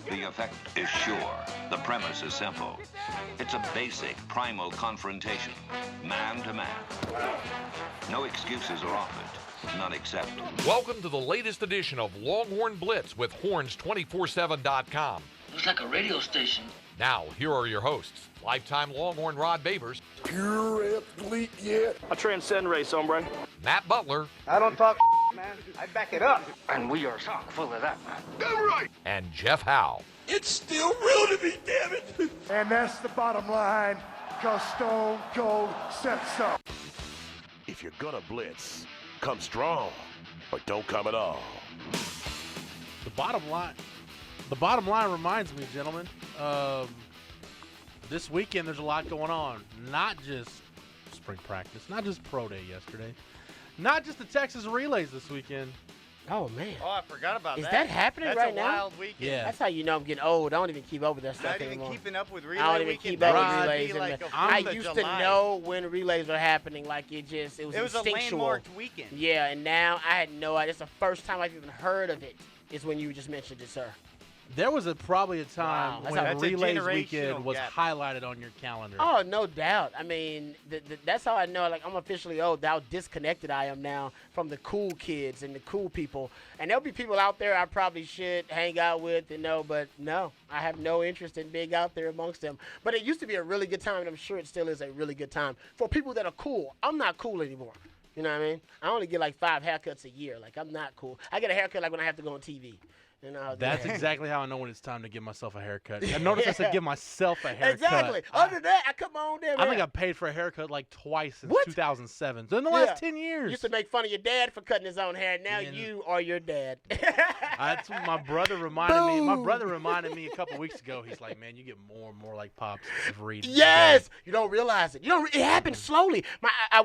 The effect is sure. The premise is simple. It's a basic, primal confrontation, man to man. No excuses are offered, none accepted. Welcome to the latest edition of Longhorn Blitz with horns247.com. Looks like a radio station. Now, here are your hosts, lifetime Longhorn Rod Babers, Pure athlete yet. I transcend race, hombre. Matt Butler, I don't talk man. I back it up. And we are chock full of that, man. Damn right. and Jeff Howe. It's still real to me, damn it. And that's the bottom line, because Stone Cold said so. If you're gonna blitz, come strong, or don't come at all. The bottom line reminds me, gentlemen, this weekend there's a lot going on. Not just spring practice, not just pro day yesterday, not just the Texas relays this weekend. Oh, man. Oh, I forgot about that. Is that happening That's right a now? wild weekend. Yeah. That's how you know I'm getting old. I don't even keep up with that stuff Not even anymore. keeping up with relay I don't even weekend. keep up with That would relays. be and like the- a I 4th of used July. to know when relays were happening. Like, it was It was a instinctual. landmarked weekend. Yeah, and now I had no idea. It's the first time I've even heard of it is when you just mentioned it, sir. There was probably a time Wow, when that's a relays generational weekend was gap. highlighted on your calendar. Oh, no doubt. I mean, that's how I know, like, I'm officially old, how disconnected I am now from the cool kids and the cool people. And there'll be people out there I probably should hang out with, but no, I have no interest in being out there amongst them. But it used to be a really good time, and I'm sure it still is a really good time for people that are cool. I'm not cool anymore. You know what I mean? I only get like 5 haircuts a year. Like, I'm not cool. I get a haircut like when I have to go on TV. You know, That's exactly how I know when it's time to give myself a haircut. I noticed I said give myself a haircut. Exactly. Other than that, I cut my own damn hair. I think I paid for a haircut like twice since What? 2007. So in the last 10 years. Used to make fun of your dad for cutting his own hair. Now Yeah. you are your dad. That's what my brother reminded me. My brother reminded me a couple weeks ago. He's like, "Man, you get more and more like Pops every day." Yes, you don't realize it. It happened slowly. I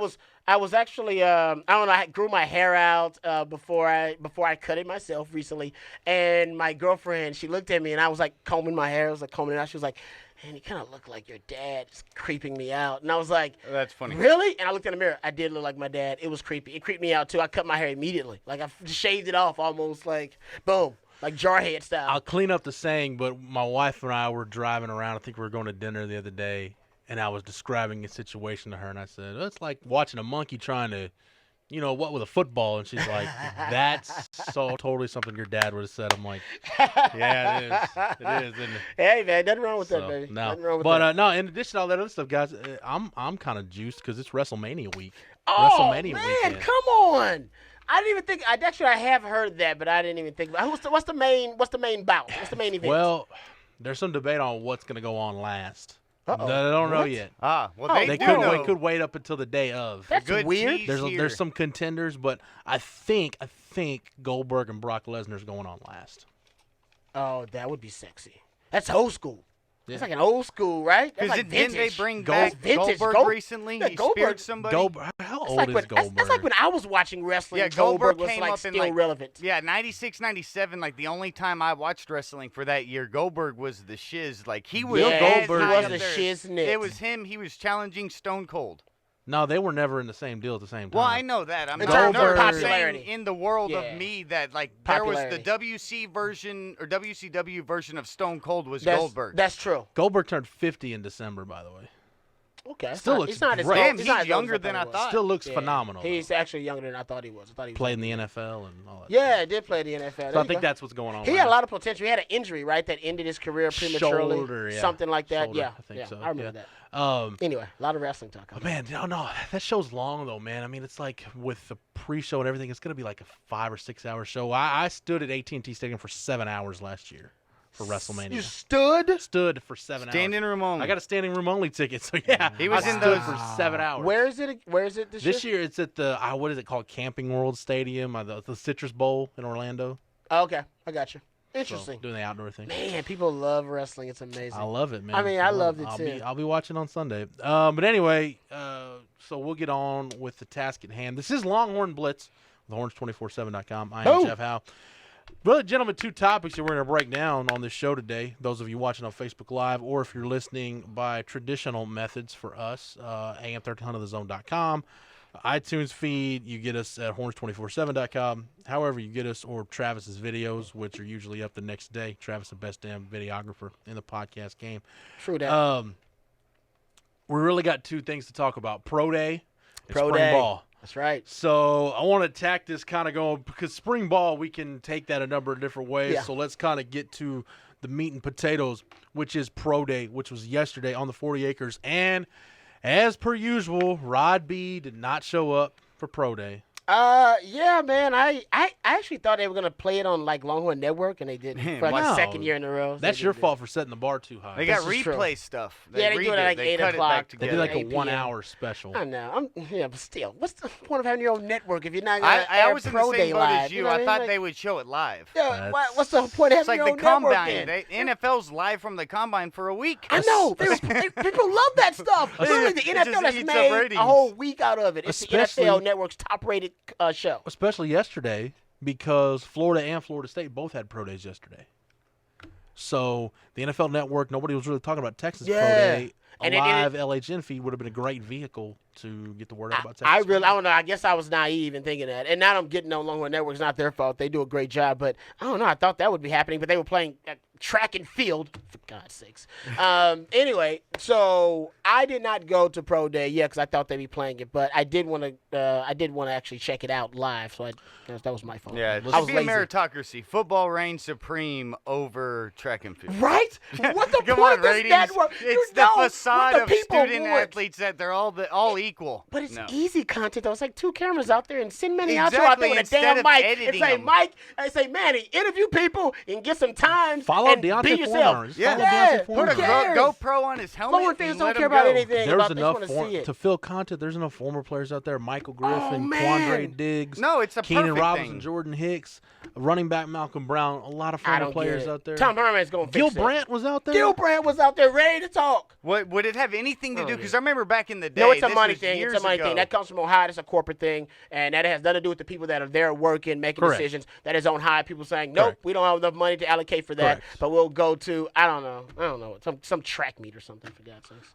was actually I don't know. I grew my hair out before I cut it myself recently, and my girlfriend, she looked at me and I was like combing my hair. I was like combing it out. She was like, "Man, you kind of look like your dad." It's creeping me out, and I was like, That's funny. "Really?" And I looked in the mirror. I did look like my dad. It was creepy. It creeped me out too. I cut my hair immediately. Like I shaved it off almost like boom, like Jarhead style. I'll clean up the saying, but my wife and I were driving around. I think we were going to dinner the other day, and I was describing a situation to her, and I said, "It's like watching a monkey trying to, what with a football." And she's like, "That's so totally something your dad would have said." I'm like, "Yeah, it is, isn't it?" Hey man, nothing wrong with that, So, baby. no. Nothing wrong with But that. no, in addition to all that other stuff, guys, I'm kind of juiced because it's WrestleMania week. Oh WrestleMania man, weekend. come on! I didn't even think. I have heard that, but I didn't even think about. What's the main bout? What's the main event? Well, there's some debate on what's going to go on last. Uh-oh. I don't know What? yet. Well, Oh, they, They do know. could wait up until the day of. That's Good weird. tease There's here. some contenders, but I think Goldberg and Brock Lesnar's going on last. Oh, that would be sexy. That's old school. Yeah. That's like an old school, right? That's Because like didn't they vintage. bring That's back vintage. Goldberg recently? Yeah, He Goldberg- speared somebody. How That's old like is when, Goldberg? That's like when I was watching wrestling. Yeah, Goldberg was came like up in still relevant. Yeah, 96, 97, like the only time I watched wrestling for that year, Goldberg was the shiz. Like he was Yeah, as Goldberg high was up the there. shiznit. It was him. He was challenging Stone Cold. No, they were never in the same deal at the same time. Well, I know that. I'm In not terms of I'm saying popularity. in the world Yeah. of me that like there was the Popularity. WC version or WCW version of Stone Cold was That's, Goldberg. That's true. Goldberg turned 50 in December, by the way. Okay. Still looks he's not as great. old- Damn, he's he's not as old younger as than I he was. thought. Still looks Yeah. phenomenal. He's actually younger than I thought he was. Played in the NFL and all that. Yeah, did play the NFL. So I think that's what's going on. He had a lot of potential. He had an injury, right, that ended his career prematurely. Shoulder, yeah. Something like that. Shoulder, yeah, I think so, I remember yeah. that. Anyway, a lot of wrestling talk. Oh, man, no, that show's long though, man. I mean, it's like with the pre-show and everything, it's gonna be like a 5 or 6 hour show. I stood at AT&T Stadium for 7 hours last year for WrestleMania. You stood? Stood for 7 hours. Standing room only. I got a standing room only ticket, so yeah, He was I in stood those- for 7 hours. Where is it? Where is it This year? It's at the what is it called? Camping World Stadium, the Citrus Bowl in Orlando. Oh, okay, I got you. So, Interesting. doing the outdoor thing. Man, people love wrestling. It's amazing. I love it, man. I mean, I loved it too. I'll be watching on Sunday. But anyway, so we'll get on with the task at hand. This is Longhorn Blitz with horns247.com. I am Boom. Jeff Howe. Really, gentlemen, 2 topics that we're going to break down on this show today. Those of you watching on Facebook Live, or if you're listening by traditional methods for us, AM1300thezone.com, iTunes feed, you get us at horns247.com. However you get us, or Travis's videos, which are usually up the next day. Travis, the best damn videographer in the podcast game. True that. We really got two things to talk about: Pro Day and Pro Spring Day. Ball. That's right. So I want to attack this kind of going, because Spring Ball, we can take that a number of different ways. Yeah. So let's kind of get to the meat and potatoes, which is Pro Day, which was yesterday on the 40 acres. And as per usual, Rod B did not show up for Pro Day. Yeah, man. I actually thought they were gonna play it on like Longhorn Network, and they didn't. For like wow. the second year in a row. That's your fault for setting the bar too high. They got This is true. replay stuff. Yeah, they do it at like They 8 cut o'clock. It back They together. did like a 8 p.m. 1-hour special. I know. Yeah, but still, what's the point of having your own network if you're not gonna I air was in Pro the Day same boat live? as you. know what I mean? thought Like, they would show it live. Yeah, what's the point of It's having like the your own network combine. then? NFL's live from the combine for a week. I know. People love that stuff. Literally, the It just NFL has eats up made a ratings. whole week out of it. It's Especially- the NFL Network's top-rated show. Especially yesterday, because Florida and Florida State both had Pro Days yesterday. So the NFL Network, nobody was really talking about Texas Pro Yeah. Day. A And live LHN feed would have been a great vehicle to get the word out about Texas. I don't know. I guess I was naive in thinking that. And now I'm getting on Longhorn Network. It's not their fault. They do a great job. But I don't know. I thought that would be happening. But they were playing track and field, for God's sakes. Anyway, so I did not go to Pro Day yet because I thought they'd be playing it. But I did want to actually check it out live. So that was my fault. Yeah, it I should was be lazy. a meritocracy. Football reigns supreme over track and field. Right? What the Come point on, of this ratings. network? It's You the know what facade the of people student want. athletes that they're all equal. But it's No. easy content, though. It's like 2 cameras out there and send Manny out there with a Instead damn of mic and editing say, them. Mike, and say, Manny, interview people and get some time Follow and Deontay be yourself. Foreman. Just Yeah. follow Yeah, Deontay who Foreman. Put a cares? GoPro on his helmet. Longhorn fans and don't let care him about go. anything. There's They just enough want to see it. to fill content. There's enough former players out there. Michael Griffin, man. Quandre Diggs, No, it's a Keenan perfect Robinson, thing. Jordan Hicks, running back Malcolm Brown. A lot of I former don't players get it. out there. Tom Herman's going to Gil fix it. Brandt was out there. Gil Brandt was out there ready to talk. What would it have anything to do? Because I remember back in the day. No, it's a this money was thing. years It's a money ago. thing. That comes from Ohio. It's a corporate thing, and that has nothing to do with the people that are there working, making Correct. decisions. That is on high. People saying, nope, Correct. we don't have enough money to allocate for that, Correct. but we'll go to, I don't know, some track meet or something, for God's sakes.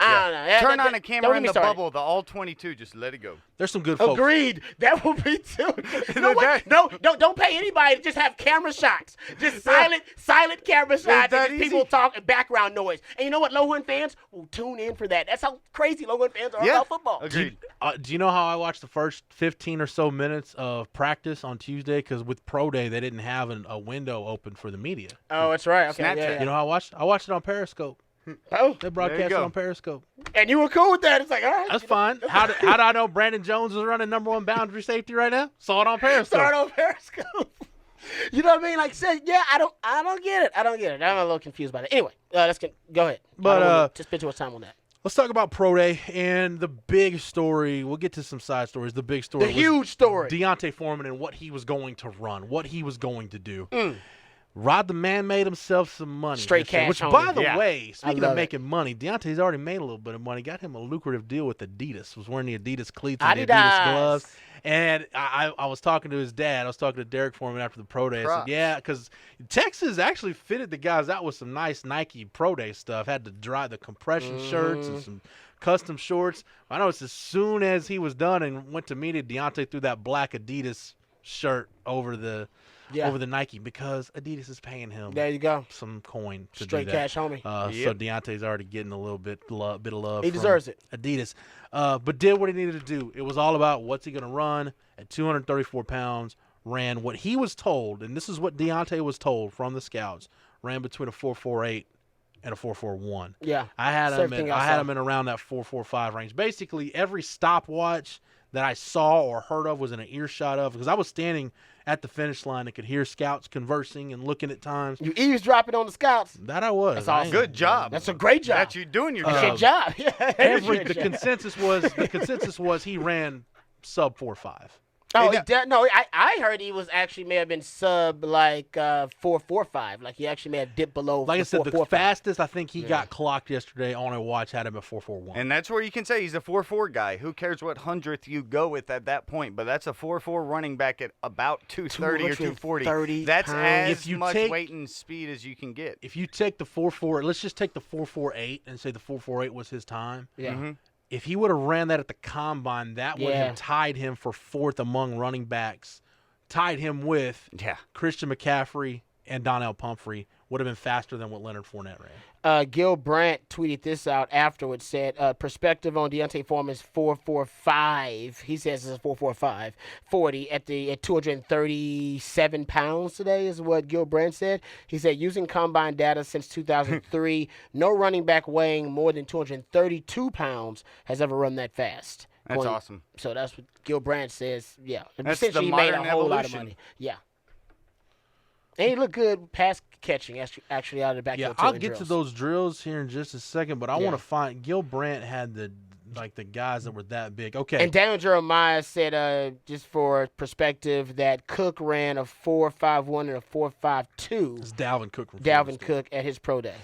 I don't know. Turn on a Don't camera get in me the started. bubble, the all 22. Just let it go. There's some good folks. Agreed. That will be too. You know what? No, don't pay anybody to just have camera shots. Just silent camera shots. that And just people easy? talk and background noise. And you know what? Longhorn fans will tune in for that. That's how crazy Longhorn fans are Yeah. about football. Agreed. Do you know how I watched the first 15 or so minutes of practice on Tuesday? Because with Pro Day, they didn't have a window open for the media. Oh, that's right. Okay. Snapchat. Yeah, You know how I watched? I watched it on Periscope. Oh, They broadcast it go. on Periscope. and you were cool with that. It's like, all right. That's fine. How did I know Brandon Jones was running #1 boundary safety right now? Saw it on Periscope. Start on Periscope. You know what I mean? Like, say, yeah, I don't get it. I'm a little confused by that. Anyway, let's go ahead. But, I don't wanna just spend too much time on that. Let's talk about Pro Day and the big story. We'll get to some side stories. The big story The was huge story. Deontay Foreman and what he was going to run, what he was going to do. Mm. Rod the man made himself some money. Straight yesterday, cash, Which, homie. by the Yeah. way, speaking love of it. making money, Deontay's already made a little bit of money. Got him a lucrative deal with Adidas. Was wearing the Adidas cleats and the Adidas Adidas. gloves. And I was talking to his dad. I was talking to Derek Foreman after the Pro Day. I said, Props. yeah, because Texas actually fitted the guys out with some nice Nike Pro Day stuff. Had to dry the compression shirts and some custom shorts. I noticed as soon as he was done and went to meet it, Deontay threw that black Adidas shirt over the Nike because Adidas is paying him There you go. some coin to Straight do that. cash, homie. So Deontay's already getting a little bit of love. He from deserves it. Adidas, but did what he needed to do. It was all about what's he going to run at 234 pounds. Ran what he was told, and this is what Deontay was told from the scouts. Ran between a 4.48 and a 4.41. Yeah. I had him. Everything I I had saw. him in around that 4.45 range. Basically, every stopwatch that I saw or heard of was in an earshot of because I was standing at the finish line and could hear scouts conversing and looking at times. You eavesdropping on the scouts. That I was. That's I awesome. ain't- Good job. That's a great job. That's you doing your That's job. your job. Yeah. The consensus was he ran sub 4.5. Oh, Hey, no, I heard he was actually may have been sub like 4.45. Like he actually may have dipped below. Like I said, the 4.45. fastest I think he got clocked yesterday on a watch had him at 4.41. And that's where you can say he's a 4.4 guy. Who cares what hundredth you go with at that point? But that's a 4.4 running back at about 230 or 240. 230 That's pounds. as If you much take- weight and speed as you can get. If you take the 4.4, let's just take the 4.48 and say the 4.48 was his time. Yeah. Mm-hmm. If he would have ran that at the combine, that would have tied him for 4th among running backs, tied him with Christian McCaffrey and Donnell Pumphrey. Would have been faster than what Leonard Fournette ran. Gil Brandt tweeted this out afterwards, said, perspective on Deontay Foreman's 4.45. He says it's a 4.45 40 at 237 pounds today is what Gil Brandt said. He said, using combine data since 2003, no running back weighing more than 232 pounds has ever run that fast. That's awesome. So that's what Gil Brandt says. Yeah. That's essentially, the he made a modern whole lot of evolution. money. Yeah. And he looked good pass catching, actually, out of the backfield. Yeah, I'll get to those drills here in just a second, but I want to find Gil Brandt had the guys that were that big. Okay. And Daniel Jeremiah said, just for perspective, that Cook ran a 4.51 and a 4.52. It's Dalvin Cook. Dalvin Cook at his pro day.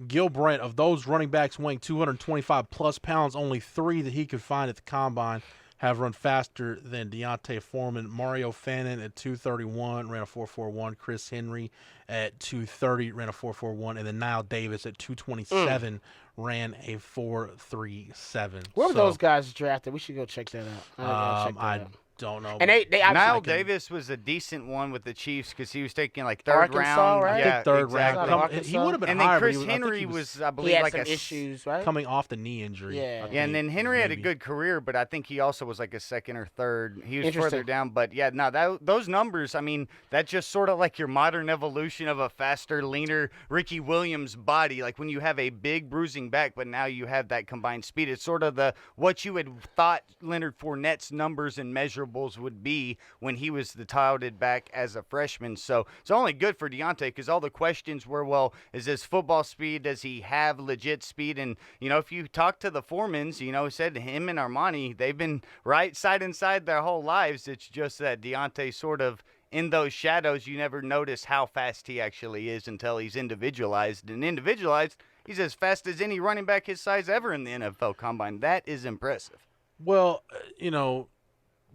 Gil Brandt, of those running backs weighing 225-plus pounds, only 3 that he could find at the combine have run faster than Deontay Foreman. Mario Fannin at 231 ran a 4.41. Chris Henry at 230 ran a 4.41. And then Niall Davis at 227 ran a 4.37. Where were those guys drafted? We should go check that out. I don't know. And they Niall Davis was a decent one with the Chiefs because he was taking like third Arkansas, round. right? Yeah, third round. Exactly. He would have been and higher. then Chris I think Henry was, I believe, he had like some issues, right? coming off the knee injury. Yeah. Yeah, and then Henry had a good career, but I think he also was like a second or third. He was further down, but yeah, no, those numbers, I mean, that's just sort of like your modern evolution of a faster, leaner Ricky Williams body. Like when you have a big bruising back, but now you have that combined speed. It's sort of what you had thought Leonard Fournette's numbers and measurables would be when he was the touted back as a freshman. So it's only good for Deontay because all the questions were, well, is this football speed? Does he have legit speed? And, if you talk to the Foremans, said him and Armani, they've been right side and side their whole lives. It's just that Deontay sort of in those shadows, you never notice how fast he actually is until he's individualized. And individualized, he's as fast as any running back his size ever in the NFL Combine. That is impressive. Well,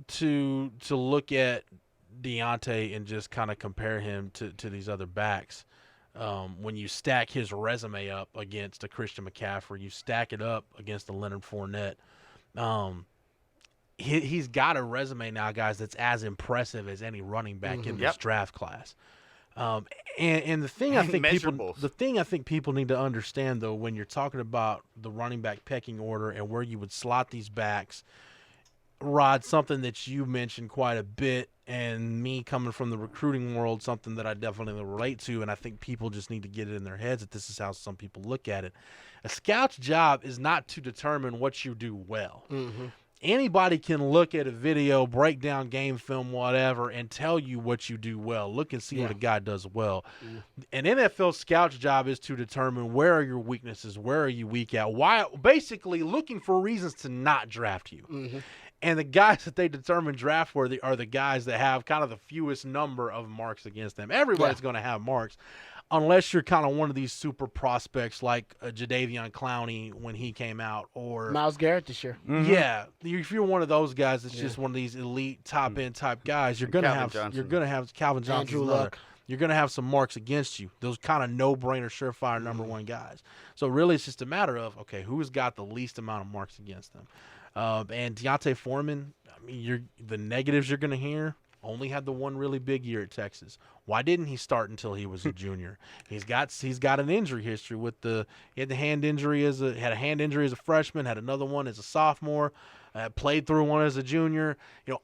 to look at Deontay and just kind of compare him to these other backs, when you stack his resume up against a Christian McCaffrey, you stack it up against a Leonard Fournette, he's got a resume now, guys, that's as impressive as any running back in this draft class. And the thing I think people need to understand, though, when you're talking about the running back pecking order and where you would slot these backs, Rod, something that you mentioned quite a bit, and me coming from the recruiting world, something that I definitely relate to, and I think people just need to get it in their heads that this is how some people look at it. A scout's job is not to determine what you do well. Mm-hmm. Anybody can look at a video, break down game film, whatever, and tell you what you do well. Look and see what a guy does well. An NFL scout's job is to determine where are your weaknesses, where are you weak at, why, basically looking for reasons to not draft you. Mm-hmm. And the guys that they determine draft worthy are the guys that have kind of the fewest number of marks against them. Everybody's going to have marks, unless you're kind of one of these super prospects like Jadeveon Clowney when he came out, or Myles Garrett this year. Mm-hmm. Yeah, if you're one of those guys that's just one of these elite top end type guys, you're gonna have Calvin Johnson, Andrew Luck. You're gonna have some marks against you. Those kind of no-brainer, surefire number one guys. So really, it's just a matter of who's got the least amount of marks against them. And Deontay Foreman, I mean, the negatives you're going to hear, only had the one really big year at Texas. Why didn't he start until he was a junior? He's got an injury history he had a hand injury as a freshman, had another one as a sophomore, played through one as a junior.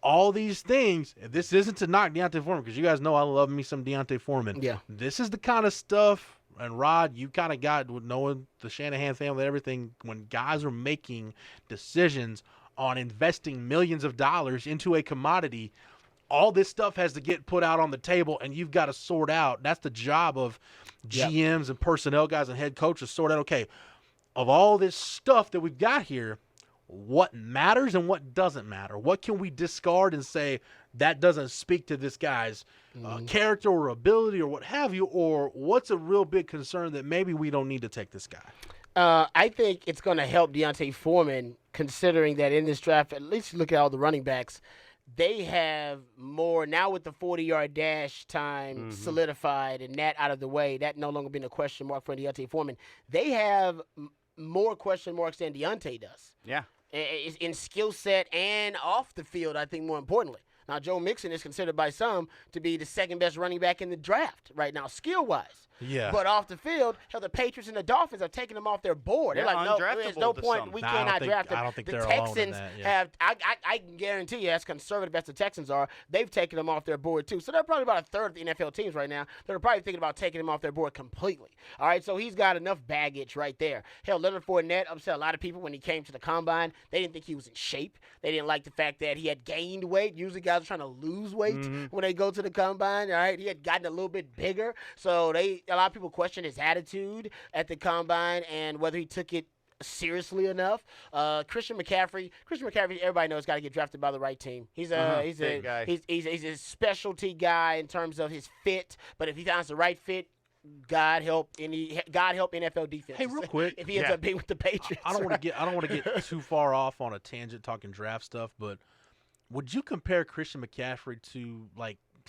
All these things. This isn't to knock Deontay Foreman, because you guys know I love me some Deontay Foreman. Yeah. This is the kind of stuff. And Rod, you kind of got, with knowing the Shanahan family and everything, when guys are making decisions on investing millions of dollars into a commodity, all this stuff has to get put out on the table, and you've got to sort out. That's the job of GMs and personnel guys and head coaches, sort out, okay, of all this stuff that we've got here, what matters and what doesn't matter? What can we discard and say that doesn't speak to this guy's character or ability or what have you, or what's a real big concern that maybe we don't need to take this guy? I think it's going to help Deontay Foreman, considering that in this draft, at least look at all the running backs, they have more now with the 40-yard dash time solidified and that out of the way, that no longer being a question mark for Deontay Foreman. They have more question marks than Deontay does. Yeah. In skill set and off the field, I think more importantly. Now, Joe Mixon is considered by some to be the second best running back in the draft right now, skill-wise. Yeah. But off the field, the Patriots and the Dolphins are taking him off their board. They're like, no, there's no point. We cannot draft him. I don't think the they're Texans alone in that, yeah. I can guarantee you, as conservative as the Texans are, they've taken him off their board too. So they're probably about a third of the NFL teams right now that are probably thinking about taking him off their board completely. All right, so he's got enough baggage right there. Hell, Leonard Fournette upset a lot of people when he came to the combine. They didn't think he was in shape. They didn't like the fact that he had gained weight. Usually guys are trying to lose weight when they go to the combine. All right, he had gotten a little bit bigger. So a lot of people question his attitude at the combine and whether he took it seriously enough. Christian McCaffrey, everybody knows, got to get drafted by the right team. He's a specialty guy in terms of his fit, but if he finds the right fit, God help NFL defense. Hey, real quick, if he ends up being with the Patriots. I don't want to get too far off on a tangent talking draft stuff, but would you compare Christian McCaffrey to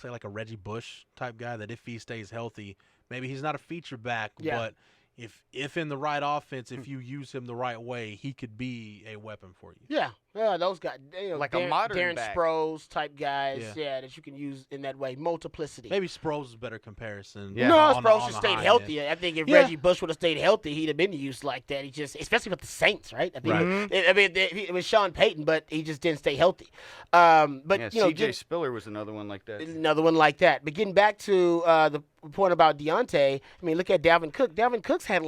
say a Reggie Bush type guy that if he stays healthy, maybe he's not a feature back, but if in the right offense, if you use him the right way, he could be a weapon for you. Yeah, those guys, like a modern Darren back. Sproles type guys, that you can use in that way. Multiplicity. Maybe Sproles is a better comparison. Yeah. No, Sproles should stayed healthy. End. I think if Reggie Bush would have stayed healthy, he'd have been used like that. He just, especially with the Saints, right? It was Sean Payton, but he just didn't stay healthy. C.J. Spiller was another one like that. Another one like that. But getting back to the point about Deontay, I mean, look at Dalvin Cook. Dalvin Cook's had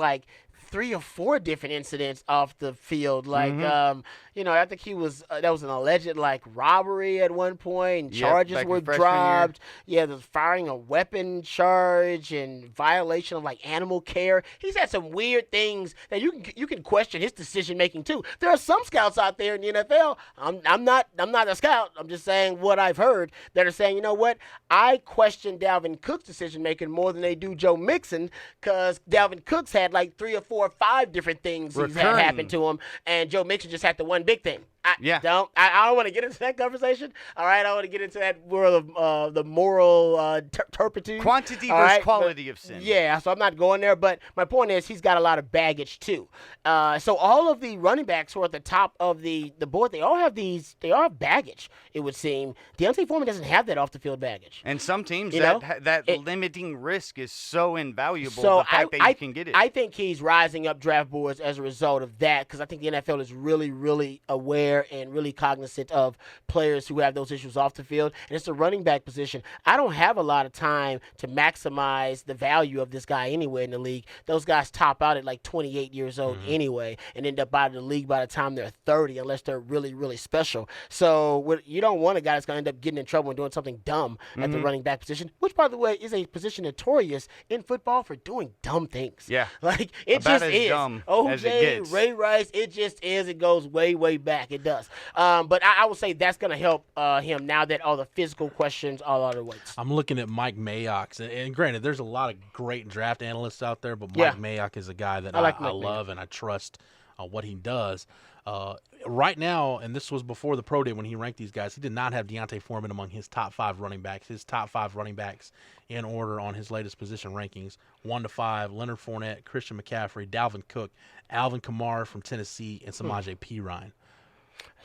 3 or 4 different incidents off the field. I think he was that was an alleged robbery at one point. And charges were dropped. Yeah, there's firing a weapon charge and violation of animal care. He's had some weird things that you can question his decision making too. There are some scouts out there in the NFL. I'm not a scout. I'm just saying what I've heard that are saying, you know what? I question Dalvin Cook's decision making more than they do Joe Mixon, because Dalvin Cook's had 3 or 4 or 5 different things he's had happen to him, and Joe Mixon just had the one big thing. I don't want to get into that conversation. All right, I want to get into that world of the moral turpitude. Quantity versus quality of sin. Yeah, so I'm not going there, but my point is he's got a lot of baggage too. So all of the running backs who are at the top of the board, they all have baggage, it would seem. Deontay Foreman doesn't have that off-the-field baggage. And some teams, that limiting risk is so invaluable, the fact that you can get it. I think he's rising up draft boards as a result of that, because I think the NFL is really, really aware and really cognizant of players who have those issues off the field. And it's the running back position. I don't have a lot of time to maximize the value of this guy anywhere in the league. Those guys top out at 28 years old anyway and end up out of the league by the time they're 30 unless they're really, really special. So you don't want a guy that's going to end up getting in trouble and doing something dumb at the running back position, which, by the way, is a position notorious in football for doing dumb things. Yeah. It about just as is. Dumb OJ, as it gets. Ray Rice, it just is. It goes way, way back. It does. But I would say that's going to help him now that all the physical questions are out of the way. I'm looking at Mike Mayock, and granted, there's a lot of great draft analysts out there, but Mike Mayock is a guy that I love and I trust what he does. Right now, and this was before the pro day when he ranked these guys, he did not have Deontay Foreman among his top 5 running backs. His top 5 running backs in order on his latest position rankings, 1 to 5, Leonard Fournette, Christian McCaffrey, Dalvin Cook, Alvin Kamara from Tennessee, and Samaje Perine.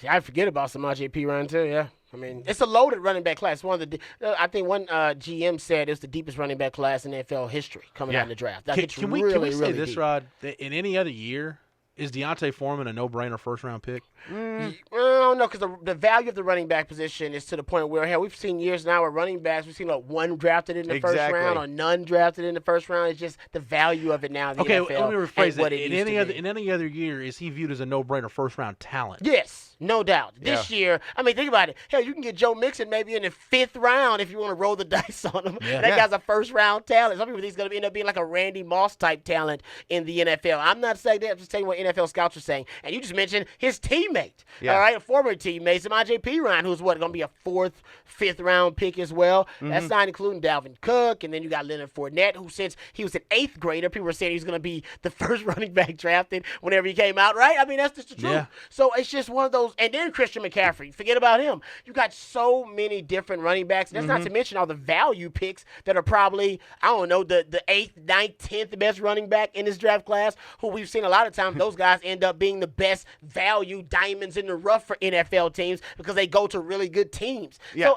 I forget about Samaje Perine too. Yeah, I mean it's a loaded running back class. I think one GM said it's the deepest running back class in NFL history coming out in the draft. Can we say this, Rod? In any other year, is Deontay Foreman a no-brainer first-round pick? I don't know, because the value of the running back position is to the point where we've seen years now where running backs, we've seen one drafted in the first round or none drafted in the first round. It's just the value of it now in the NFL. Let me rephrase that. In any other year, is he viewed as a no-brainer first-round talent? Yes, no doubt. This year, I mean, think about it. Hell, you can get Joe Mixon maybe in the 5th round if you want to roll the dice on him. Yeah. That guy's a first-round talent. Some people think he's going to end up being like a Randy Moss-type talent in the NFL. I'm not saying that. I'm just saying what NFL scouts are saying. And you just mentioned his teammate. All right, a former teammate, Samaje Perine, who's going to be a 4th, 5th round pick as well. That's not including Dalvin Cook. And then you got Leonard Fournette, who since he was an 8th grader, people were saying he was going to be the first running back drafted whenever he came out, right? I mean, that's just the truth. Yeah. So it's just one of those those, and then Christian McCaffrey. Forget about him. You got so many different running backs. That's not to mention all the value picks that are probably, I don't know, the 8th, 9th, 10th best running back in this draft class, who we've seen a lot of times those guys end up being the best value diamonds in the rough for NFL teams because they go to really good teams. Yeah. So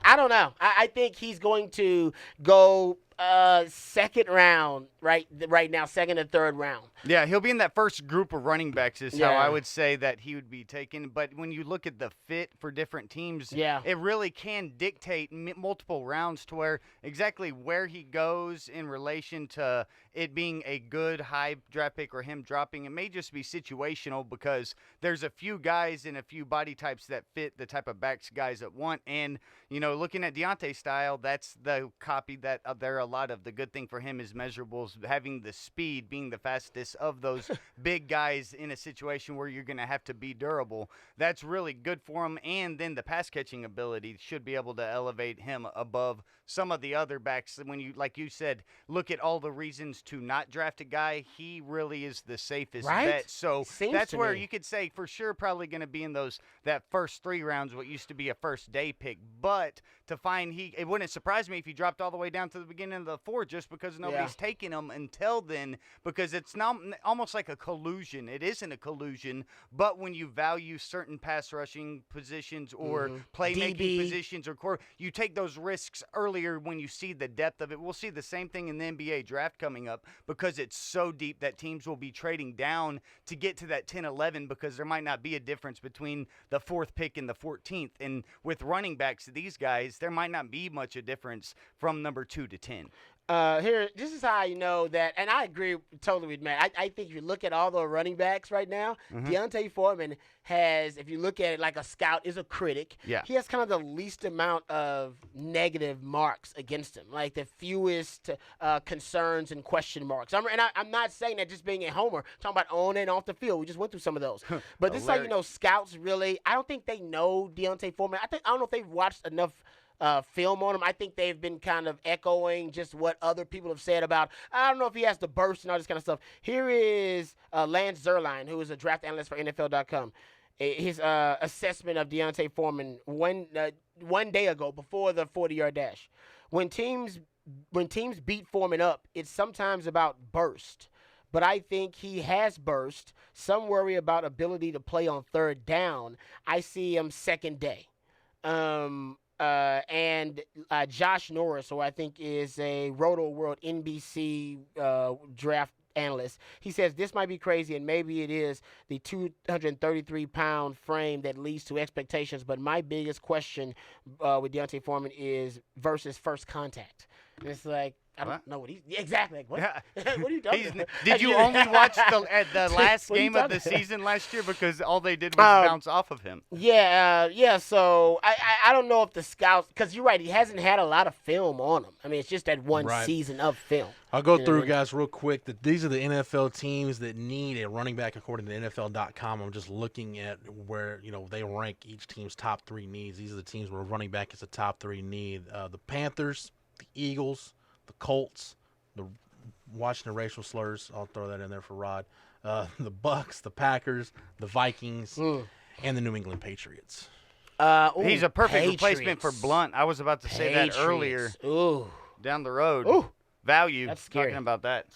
I don't know. I think he's going to go second round right now, second and third round. Yeah, he'll be in that first group of running backs is how Yeah. I would say that he would be taken. But when you look at the fit for different teams, Yeah. it really can dictate multiple rounds to where exactly where he goes in relation to it being a good high draft pick or him dropping. It may just be situational because there's a few guys and a few body types that fit the type of backs guys that want. And, you know, looking at Deontay's style, that's the copy that there are a lot of. The good thing for him is measurables, having the speed, being the fastest of those big guys in a situation where you're going to have to be durable. That's really good for him. And then the pass catching ability should be able to elevate him above some of the other backs. When you, like you said, look at all the reasons to not draft a guy, he really is the safest Right? bet. So Seems that's to where me. you could say for sure probably going to be in that first 3 rounds, what used to be a first day pick. But to find it wouldn't surprise me if he dropped all the way down to the beginning of the 4 just because nobody's taking him until then, because it's now almost like a collusion. It isn't a collusion, but when you value certain pass rushing positions or playmaking DB. positions or core, you take those risks earlier when you see the depth of it. We'll see the same thing in the NBA draft coming up because it's so deep that teams will be trading down to get to that 10-11 because there might not be a difference between the 4th pick and the 14th. And with running backs, these guys, there might not be much a difference from number 2 to 10. This is how you know that, and I agree totally with Matt. I think if you look at all the running backs right now, Deontay Foreman has, if you look at it like a scout is a critic, he has kind of the least amount of negative marks against him, like the fewest concerns and question marks. I'm not saying that just being a homer, I'm talking about on and off the field. We just went through some of those. But this is how you know scouts really, I don't think they know Deontay Foreman. I don't know if they've watched enough film on him. I think they've been kind of echoing just what other people have said about, I don't know if he has the burst and all this kind of stuff. Here is Lance Zierlein, who is a draft analyst for NFL.com. His assessment of Deontay Foreman one day ago before the 40-yard dash. When teams beat Foreman up, it's sometimes about burst. But I think he has burst. Some worry about ability to play on third down. I see him second day. And Josh Norris, who I think is a Roto World NBC draft analyst, he says this might be crazy, and maybe it is the 233-pound frame that leads to expectations. But my biggest question with Deontay Foreman is versus first contact. And it's like, I don't know what he's exactly. Like, what? What are you talking about? Did you only watch the last game of the season last year because all they did was bounce off of him? Yeah. So I don't know if the scouts, because you're right, he hasn't had a lot of film on him. I mean, it's just that one season of film. I'll go through, guys, real quick. That these are the NFL teams that need a running back according to NFL.com. I'm just looking at where they rank each team's top 3 needs. These are the teams where running back is a top 3 need. The Panthers, the Eagles, the Colts, the Washington racial slurs, I'll throw that in there for Rod, the Bucks, the Packers, the Vikings, and the New England Patriots. He's a perfect replacement for Blunt. I was about to say that earlier. Down the road. Value. That's scary. Talking about that.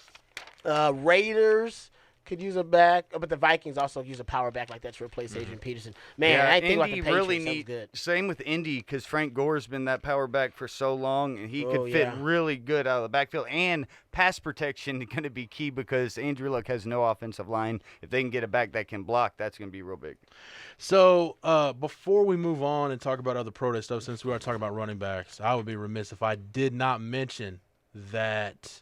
Raiders could use a back, but the Vikings also use a power back like that to replace Adrian Peterson. Man, I think about the Patriots. Really good. Same with Indy, because Frank Gore's been that power back for so long, and he could fit really good out of the backfield. And pass protection is going to be key because Andrew Luck has no offensive line. If they can get a back that can block, that's going to be real big. So before we move on and talk about other pro day stuff, since we are talking about running backs, I would be remiss if I did not mention that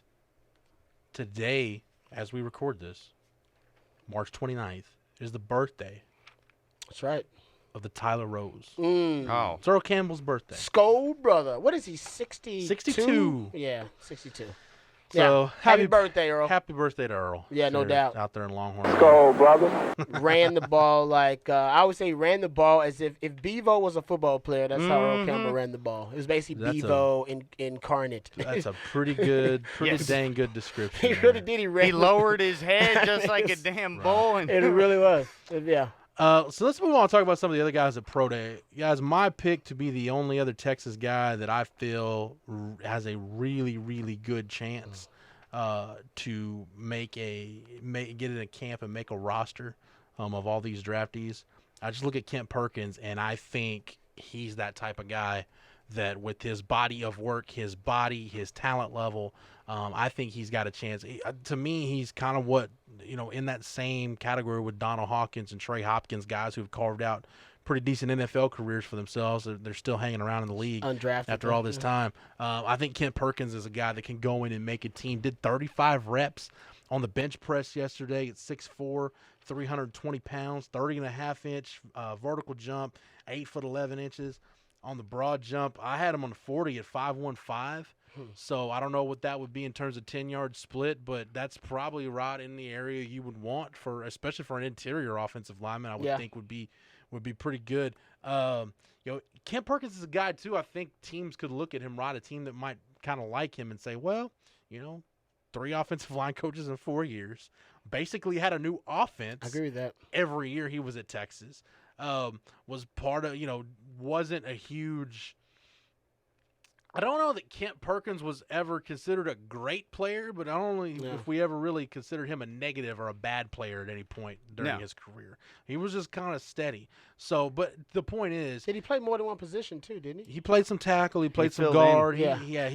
today, as we record this, March 29th, is the birthday. That's right. Of the Tyler Rose. Oh. It's Earl Campbell's birthday. Skull brother. What is he, 62? 62. Yeah, 62. So happy birthday, Earl. Happy birthday to Earl. Yeah, no doubt. Out there in Longhorn. Go, brother. Ran the ball like, I would say ran the ball as if Bevo was a football player. That's how Earl Campbell ran the ball. It was basically Bevo incarnate. That's a pretty good, dang good description. He really did. He lowered his head just like a damn bull. It really was. Yeah. So let's move on and talk about some of the other guys at Pro Day. Guys, my pick to be the only other Texas guy that I feel has a really, really good chance to get in a camp and make a roster of all these draftees. I just look at Kent Perkins, and I think he's that type of guy that with his body of work, his talent level, I think he's got a chance. To me, he's kind of what, in that same category with Donald Hawkins and Trey Hopkins, guys who've carved out pretty decent NFL careers for themselves. They're still hanging around in the league undrafted after all this time. I think Kent Perkins is a guy that can go in and make a team. Did 35 reps on the bench press yesterday at 6'4", 320 pounds, 30.5-inch vertical jump, 8'11". On the broad jump, I had him on the 40 at 5'15". So I don't know what that would be in terms of 10-yard split, but that's probably right in the area you would want especially for an interior offensive lineman. I would think would be pretty good. Kent Perkins is a guy too. I think teams could look at him, right? A team that might kind of like him and say, well, 3 offensive line coaches in 4 years, basically had a new offense. I agree with that. Every year he was at Texas, was part of, wasn't a huge. I don't know that Kent Perkins was ever considered a great player, but I don't know if we ever really considered him a negative or a bad player at any point during his career. He was just kind of steady. So, but the point is, did he play more than one position too? Didn't he? He played some tackle. He played some guard. He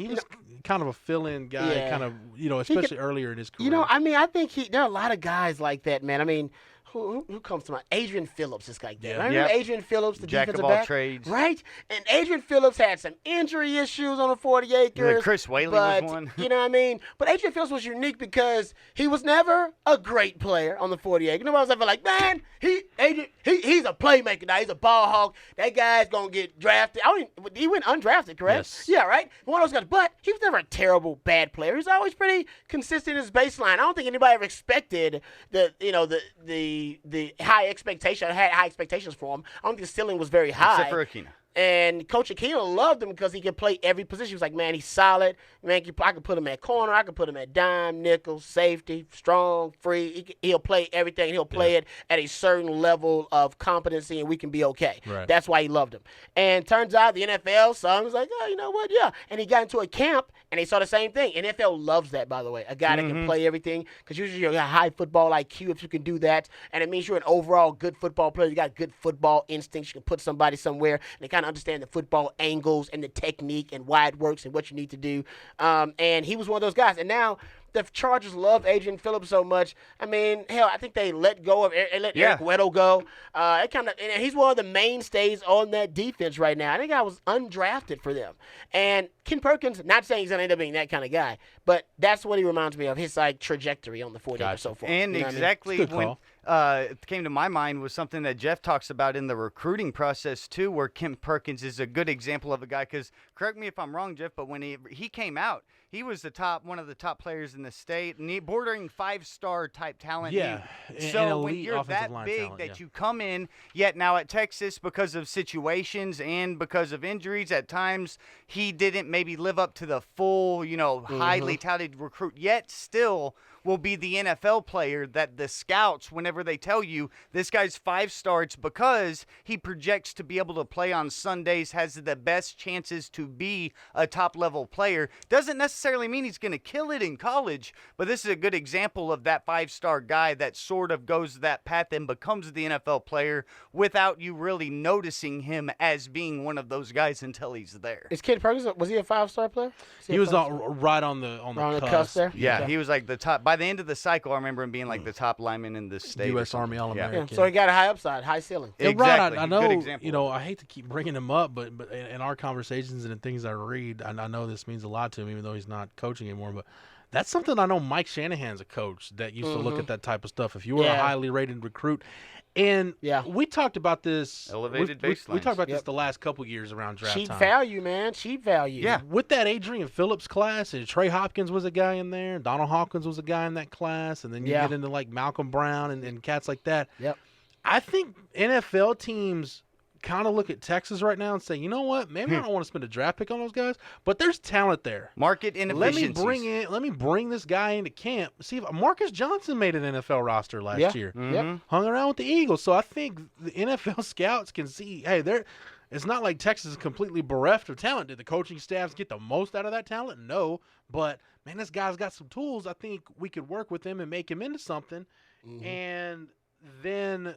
was kind of a fill-in guy. Kind of, especially earlier in his career. I think there are a lot of guys like that, man. I mean, who comes to mind? Adrian Phillips is like that. Yeah. Remember Adrian Phillips, the Jack defensive of all back? trades. Right? And Adrian Phillips had some injury issues on the 40 acres. Chris Whaley was one. You know what I mean? But Adrian Phillips was unique because he was never a great player on the 40 acres. Nobody was ever like, man, he's a playmaker now. He's a ball hawk. That guy's going to get drafted. He went undrafted, correct? Yes. Yeah, right? One of those guys. But he was never a terrible bad player. He's always pretty consistent in his baseline. I don't think anybody ever expected the high expectations for him. I don't think the ceiling was very high. Except for Aquino. And Coach Aquino loved him because he could play every position. He was like, man, he's solid. Man, I could put him at corner. I could put him at dime, nickel, safety, strong, free. He'll play everything. He'll play it at a certain level of competency, and we can be okay. Right. That's why he loved him. And turns out the NFL saw him. Was like, oh, you know what? Yeah. And he got into a camp, and they saw the same thing. NFL loves that, by the way, a guy that can play everything, because usually you got high football IQ if you can do that, and it means you're an overall good football player. You got good football instincts. You can put somebody somewhere, and they kind of understand the football angles and the technique and why it works and what you need to do. And he was one of those guys. And now the Chargers love Adrian Phillips so much. I mean, hell, I think they let Eric Weddle go. And he's one of the mainstays on that defense right now. I think I was undrafted for them. And Ken Perkins, not saying he's going to end up being that kind of guy, but that's what he reminds me of, his trajectory on the 40 or so forth. And exactly when it came to my mind was something that Jeff talks about in the recruiting process too, where Kent Perkins is a good example of a guy, because correct me if I'm wrong, Jeff, but when he came out, he was one of the top players in the state, and bordering 5-star type talent. Yeah. So when you're that big that you come in, yet now at Texas, because of situations and because of injuries, at times he didn't maybe live up to the full, highly touted recruit, yet still will be the NFL player that the scouts, whenever they tell you this guy's 5-star, it's because he projects to be able to play on Sundays, has the best chances to be a top-level player. Doesn't necessarily mean he's going to kill it in college, but this is a good example of that 5-star guy that sort of goes that path and becomes the NFL player without you really noticing him as being one of those guys until he's there. Is Kent Perkins, was he a 5-star player? He was right on the cusp there? Yeah, he was like the top. By the end of the cycle, I remember him being like the top lineman in the state. U.S. Army All-American. Yeah. So he got a high upside, high ceiling. Exactly. Right, I know, I hate to keep bringing him up, but in our conversations and in things I read, I know this means a lot to him, even though he's not coaching anymore, but that's something I know Mike Shanahan's a coach that used to look at that type of stuff. If you were a highly rated recruit, and we talked about this. Elevated baselines. We talked about this the last couple years around draft cheap time. Value, man. Cheap value. Yeah. With that Adrian Phillips class, and Trey Hopkins was a guy in there. Donald Hawkins was a guy in that class. And then you get into like Malcolm Brown and cats like that. Yep. I think NFL teams kind of look at Texas right now and say, you know what? Maybe I don't want to spend a draft pick on those guys, but there's talent there. Market inefficiencies. Let me bring this guy into camp. See if Marcus Johnson made an NFL roster last year. Hung around with the Eagles. So I think the NFL scouts can see, hey, it's not like Texas is completely bereft of talent. Did the coaching staffs get the most out of that talent? No. But, man, this guy's got some tools. I think we could work with him and make him into something. And then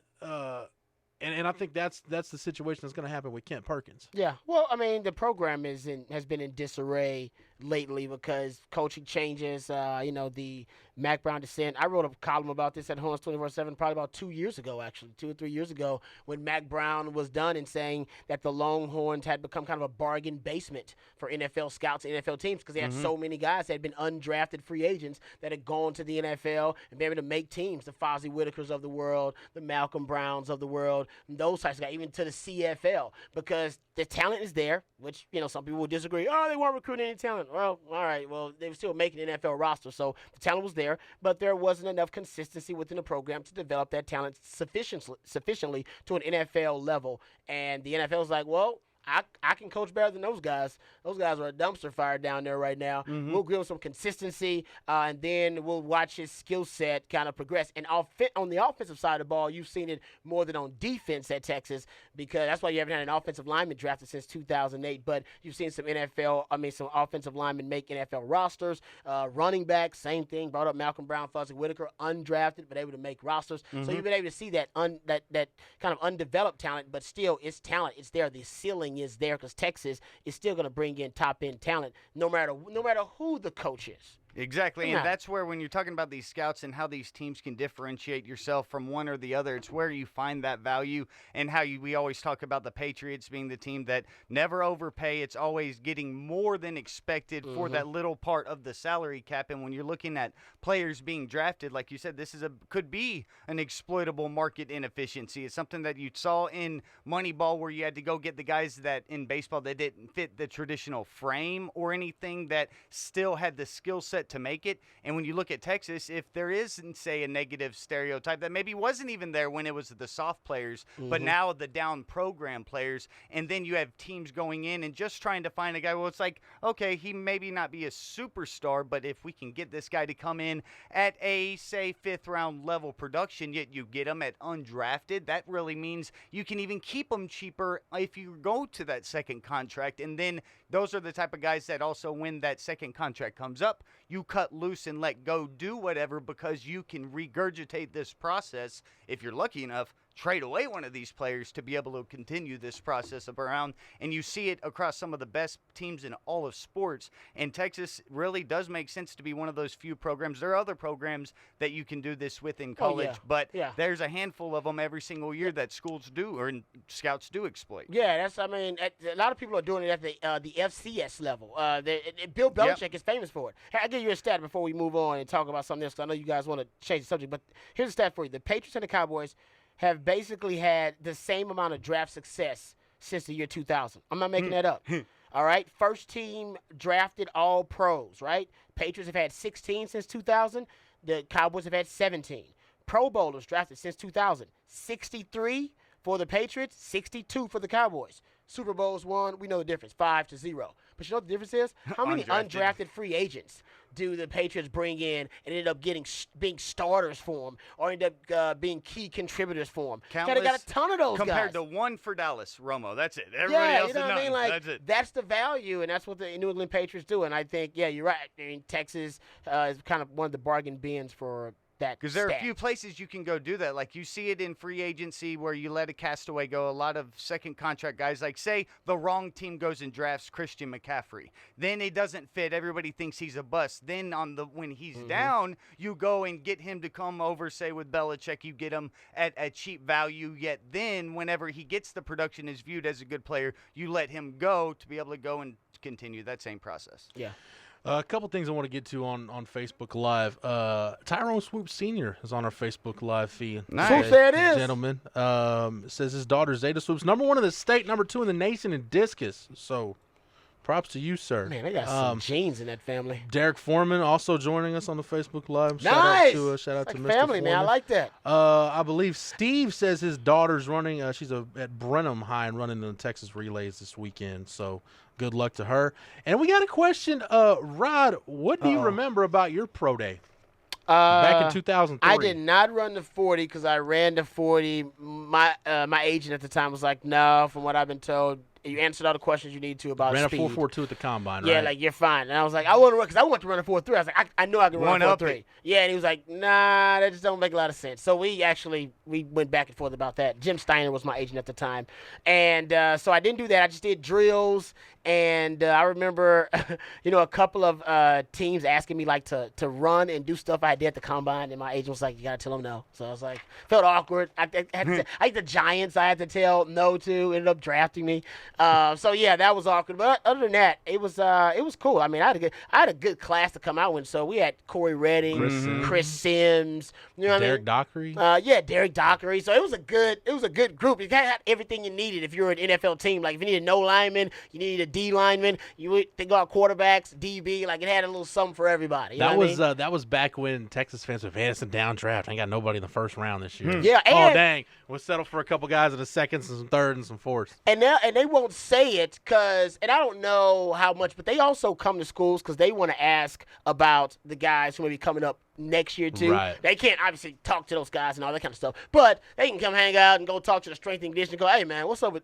and I think that's the situation that's going to happen with Kent Perkins. Yeah. Well, I mean, the program has been in disarray lately because coaching changes, the Mac Brown descent. I wrote a column about this at Horns 24/7 probably about 2 years ago, actually, 2 or 3 years ago, when Mac Brown was done and saying that the Longhorns had become kind of a bargain basement for NFL scouts and NFL teams because they had so many guys that had been undrafted free agents that had gone to the NFL and been able to make teams, the Fozzie Whitakers of the world, the Malcolm Browns of the world, and those types of guys, even to the CFL, because the talent is there, which, some people will disagree. Oh, they weren't recruiting any talent. Well, all right. Well, they were still making an NFL roster, so the talent was there, but there wasn't enough consistency within the program to develop that talent sufficiently to an NFL level. And the NFL is like, well, I can coach better than those guys. Those guys are a dumpster fire down there right now. We'll give him some consistency, and then we'll watch his skill set kind of progress. And on the offensive side of the ball, you've seen it more than on defense at Texas, because that's why you haven't had an offensive lineman drafted since 2008. But you've seen some offensive linemen make NFL rosters. Running back, same thing. Brought up Malcolm Brown, Fozzie Whitaker, undrafted, but able to make rosters. So you've been able to see that that kind of undeveloped talent, but still it's talent. It's there. The ceiling is there because Texas is still going to bring in top-end talent no matter who the coach is. Exactly, and that's where when you're talking about these scouts and how these teams can differentiate yourself from one or the other, it's where you find that value and how we always talk about the Patriots being the team that never overpay. It's always getting more than expected for that little part of the salary cap, and when you're looking at players being drafted, like you said, this could be an exploitable market inefficiency. It's something that you saw in Moneyball where you had to go get the guys that in baseball that didn't fit the traditional frame or anything that still had the skill set to make it. And when you look at Texas, if there is, say, a negative stereotype that maybe wasn't even there when it was the soft players, but now the down program players, and then you have teams going in and just trying to find a guy, well, it's like, okay, he maybe not be a superstar, but if we can get this guy to come in at a, say, 5th round level production, yet you get him at undrafted, that really means you can even keep him cheaper if you go to that second contract. And then those are the type of guys that also, when that second contract comes up, you cut loose and let go, do whatever, because you can regurgitate this process. If you're lucky enough, trade away one of these players to be able to continue this process around. And you see it across some of the best teams in all of sports. And Texas really does make sense to be one of those few programs. There are other programs that you can do this with in college, but there's a handful of them every single year that schools do or scouts do exploit. Yeah, a lot of people are doing it at the FCS level. Bill Belichick is famous for it. I'll give you a stat before we move on and talk about something else, because I know you guys want to change the subject. But here's a stat for you. The Patriots and the Cowboys have basically had the same amount of draft success since the year 2000. I'm not making that up. All right? First team drafted all pros, right? Patriots have had 16 since 2000. The Cowboys have had 17. Pro Bowlers drafted since 2000. 63 for the Patriots, 62 for the Cowboys. Super Bowls won, we know the difference, 5-0. But you know what the difference is? How many undrafted free agents do the Patriots bring in and end up being starters for them or end up being key contributors for them? They got a ton of those compared guys. to one for Dallas, Romo. That's it. Everybody else you know is what I mean? nothing. That's it. That's the value, and that's what the New England Patriots do. And I think, you're right. I mean, Texas is kind of one of the bargain bins for that. Because there are a few places you can go do that. Like you see it in free agency where you let a castaway go. A lot of second contract guys, like say the wrong team goes and drafts Christian McCaffrey. Then it doesn't fit. Everybody thinks he's a bust. Then when he's down, you go and get him to come over, say with Belichick, you get him at a cheap value. Yet then whenever he gets the production, is viewed as a good player, you let him go to be able to go and continue that same process. Yeah. A couple things I want to get to on Facebook Live. Tyrone Swoop Sr. is on our Facebook Live feed. Nice. Swoop, there it is. Gentleman. Says his daughter Zeta Swoop's #1 in the state, #2 in the nation in discus. So Props to you, sir. Man, they got some genes in that family. Derek Foreman also joining us on the Facebook Live. Nice. Shout out to Mr. Family, Foreman. man. I like that. I believe Steve says his daughter's running. She's at Brenham High and running in the Texas Relays this weekend. So good luck to her. And we got a question. Rod, what do you remember about your pro day? Back in 2003. I did not run the 40 because I ran the 40. My agent at the time was like, no, from what I've been told, you answered all the questions you need to about ran speed. Ran a 4.42 at the combine, yeah, right? Like, you're fine. And I was like, I want to run because I want to run a 4.3. I was like, I know I can run a 4.3. Yeah, and he was like, nah, that just don't make a lot of sense. So we went back and forth about that. Jim Steiner was my agent at the time. And so I didn't do that. I just did drills. And I remember, a couple of teams asking me like to run and do stuff I did at the combine, and my agent was like, "You gotta tell them no." So I was like, felt awkward. I had the Giants I had to tell no to. Ended up drafting me. So yeah, that was awkward. But other than that, it was cool. I mean, I had a good class to come out with. So we had Corey Redding, Chris Sims, Derek Dockery. Yeah, Derek Dockery. So it was a good group. You had everything you needed if you were an NFL team. Like if you needed no lineman, you needed a D lineman, they got quarterbacks, DB, like it had a little something for everybody. That was back when Texas fans were it's a down draft. I ain't got nobody in the first round this year. Yeah, and dang, we'll settle for a couple guys in the seconds and some thirds and some fourths. And they won't say it and I don't know how much, but they also come to schools because they want to ask about the guys who may be coming up next year too. Right. They can't obviously talk to those guys and all that kind of stuff, but they can come hang out and go talk to the strength and conditioning. Go, hey man, what's up with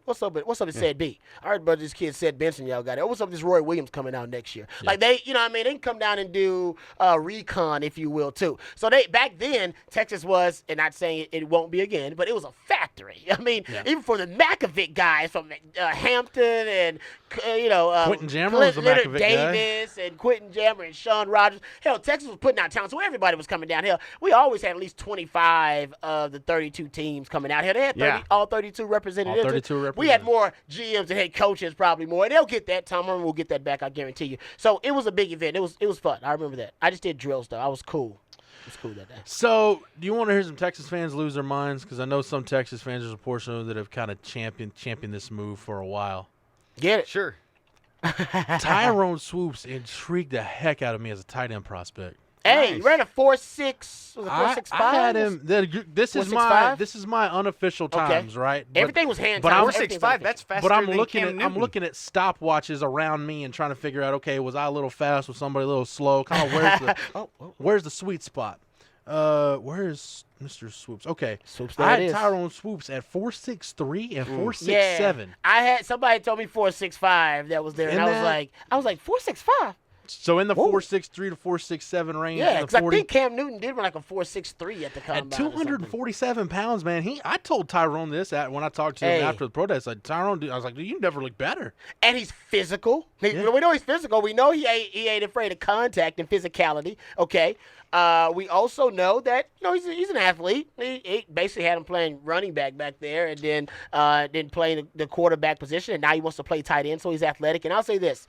Said B? I heard about this kid Said Benson, y'all got it. What's up with this Roy Williams coming out next year? Yeah. Like they can come down and do recon, if you will, too. So back then Texas was, and not saying it won't be again, but it was a factory. I mean, even for the Makovic guys from Hampton and Quentin Jammer was a Makovic Davis guy. And Quentin Jammer and Sean Rogers. Hell, Texas was putting out talent, so everybody was coming down. Hell, we always had at least 25 of the 32 teams coming out here. They had all 32 representatives. All 32 representatives. We had more GMs and head coaches, probably more, and they'll get that. Tom Herman will get that back, I guarantee you. So it was a big event. It was fun. I remember that. I just did drills though. I was cool. It was cool that day. So, do you want to hear some Texas fans lose their minds? Because I know some Texas fans, there's a portion of them that have kind of championed this move for a while. Get it? Sure. Tyrone Swoops intrigued the heck out of me as a tight end prospect. Hey, Nice. you ran a 4.6. Was it 4.65? I had him. This is my unofficial times, right? Everything was hand but time. 4.65. That's faster. But I'm than looking Cam at Newton. I'm looking at stopwatches around me and trying to figure out, okay, was I a little fast? Was somebody a little slow? Kind of where's the sweet spot? Where's Mr. Swoops? Okay, Swoops. I had Tyrone Swoops at 4.63 and 4.67. Yeah. I had somebody told me 4.65 that was there, and I was like 4.65. So in the 4.63 to 4.67 range. Yeah, because I think Cam Newton did run like a 4.63 at the combine. At 247 pounds, man. I told Tyrone this when I talked to him after the protest. Like, Tyrone, I was like, dude, you never look better. And he's physical. We know he's physical. We know he ain't afraid of contact and physicality. Okay. We also know that he's an athlete. He basically had him playing running back there, and then playing the quarterback position, and now he wants to play tight end. So he's athletic. And I'll say this.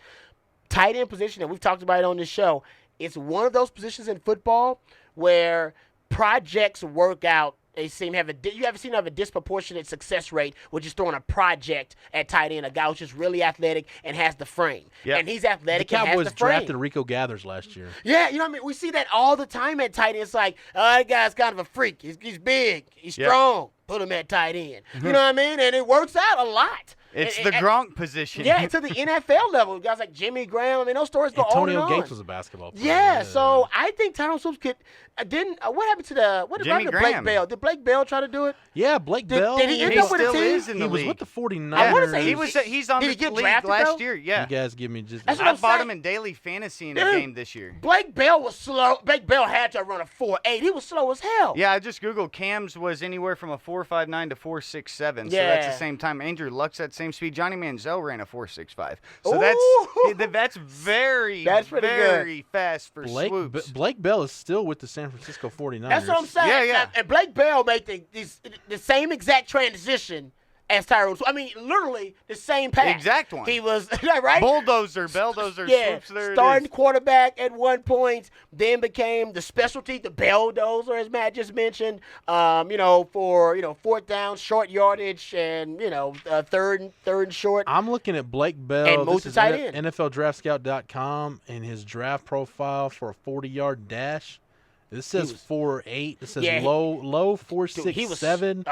Tight end position, and we've talked about it on this show, it's one of those positions in football where projects work out. They seem to have a disproportionate success rate with just throwing a project at tight end, a guy who's just really athletic and has the frame. Yep. And he's athletic and has the frame. The Cowboys drafted Rico Gathers last year. Yeah, you know what I mean? We see that all the time at tight end. It's like, that guy's kind of a freak. He's big. He's strong. Put him at tight end. You know what I mean? And it works out a lot. It's the Gronk position. Yeah, to the NFL level. Guys like Jimmy Graham. I mean, those stories go on and on. Antonio Gates was a basketball player. Yeah, so I think Tyrone Swoops could. What happened to Blake Bell? Did Blake Bell try to do it? Yeah, Blake Bell. Did he end up with a team? He was with the 49ers. I want to say he's on the league last year. Yeah. You guys give me just. I bought him in daily fantasy in a game this year. Blake Bell was slow. Blake Bell had to run a 4.8. He was slow as hell. Yeah, I just Googled Cam's was anywhere from a 4.59 to 4.67. So that's the same time. Andrew Luck's that same speed. Johnny Manziel ran a 4.65. So that's very very fast for Swoops. Blake Bell is still with the San Francisco 49ers. That's what I'm saying. Yeah. And Blake Bell made the same exact transition as Tyrone. I mean, literally the same pass. Exact one. He was right. Bulldozer, Swoops. There starting it is. quarterback at one point, then became the specialty, the Belldozer, as Matt just mentioned. For fourth down, short yardage, and third and short. I'm looking at Blake Bell. And moved This to is tight end. NFLDraftScout.com and his draft profile for a 40-yard dash. This says 4.8. This says low 4.67.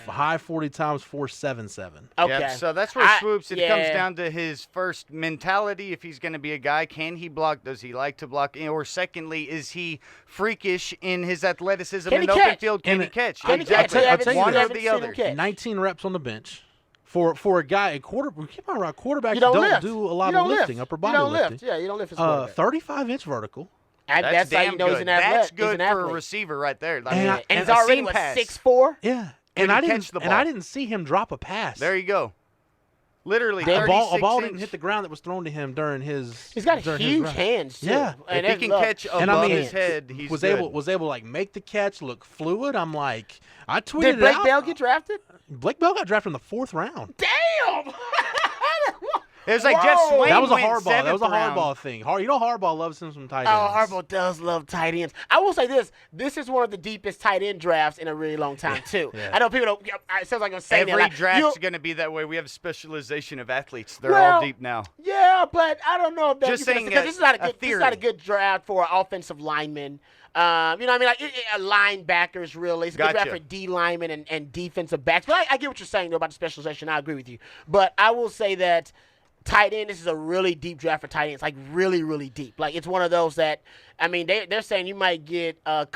High 40 times 4.77. Okay. Yep, so that's where Swoops. It comes down to his first mentality. If he's going to be a guy, can he block? Does he like to block? Or secondly, is he freakish in his athleticism in the open field? Can he catch? Exactly. I'll tell you one this. or the other. 19 reps on the bench. For a guy, quarterbacks You don't don't lift. do a lot You don't of lift. lifting, upper body You don't lifting. lift. Yeah, you don't lift as a quarterback. 35-inch vertical. That's how damn you know he's an good. athlete. That's He's good an for a athlete. receiver right there. And he's a already seam pass. 6'4". Yeah. Can And he I catch the didn't ball? see him drop a pass. There you go. Literally, a ball 36 didn't hit the ground that was thrown to him during his. He's got during his huge run. hands too. Yeah. And If he can catch And above I mean, his head, he's was good. able to like make the catch look fluid. I'm like, I tweeted Did Blake it out. Bell get drafted? Blake Bell got drafted in the 4th round. Damn! It was like Jeff Swain. That was a went hardball. That was a 7th round. hardball thing. Harbaugh loves him some tight ends. Oh, Harbaugh does love tight ends. I will say this: this is one of the deepest tight end drafts in a really long time too. Yeah. I know people don't. It sounds like I'm saying Every that. draft's going to be that way. We have a specialization of athletes. They're Well, all deep now. Yeah, but I don't know if that's Just saying because this is not a good. This is not a theory. good draft for offensive linemen. You know what I mean? Like linebackers, really. It's a good draft Gotcha. for D linemen and defensive backs. But I get what you're saying though about the specialization. I agree with you. But I will say that tight end, this is a really deep draft for tight ends, like really, really deep. Like it's one of those that, I mean, they're saying you might get a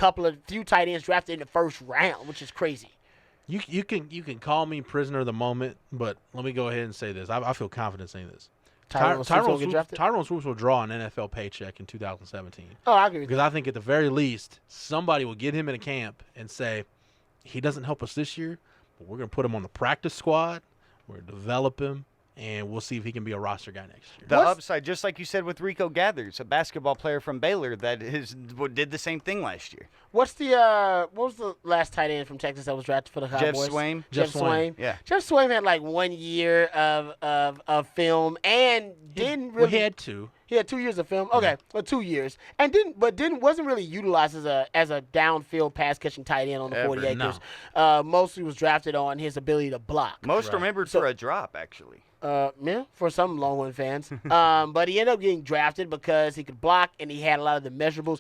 few tight ends drafted in the 1st round, which is crazy. You can call me prisoner of the moment, but let me go ahead and say this. I feel confident saying this. Tyrone Swoops will draw an NFL paycheck in 2017. Oh, I agree with Because I think at the very least, somebody will get him in a camp and say, he doesn't help us this year, but we're going to put him on the practice squad. We're going to develop him, and we'll see if he can be a roster guy next year. The upside, just like you said with Rico Gathers, a basketball player from Baylor that did the same thing last year. What was the last tight end from Texas that was drafted for the Cowboys? Jeff Swaim. Jeff Swaim. Yeah. Jeff Swaim had like 1 year of film and didn't really. He had 2. He had 2 years of film. Okay, well, 2 years, and wasn't really utilized as a downfield pass catching tight end on the 40 acres. Mostly was drafted on his ability to block. Most remembered for a drop, actually. Yeah, for some Longhorn fans. But he ended up getting drafted because he could block and he had a lot of the measurables.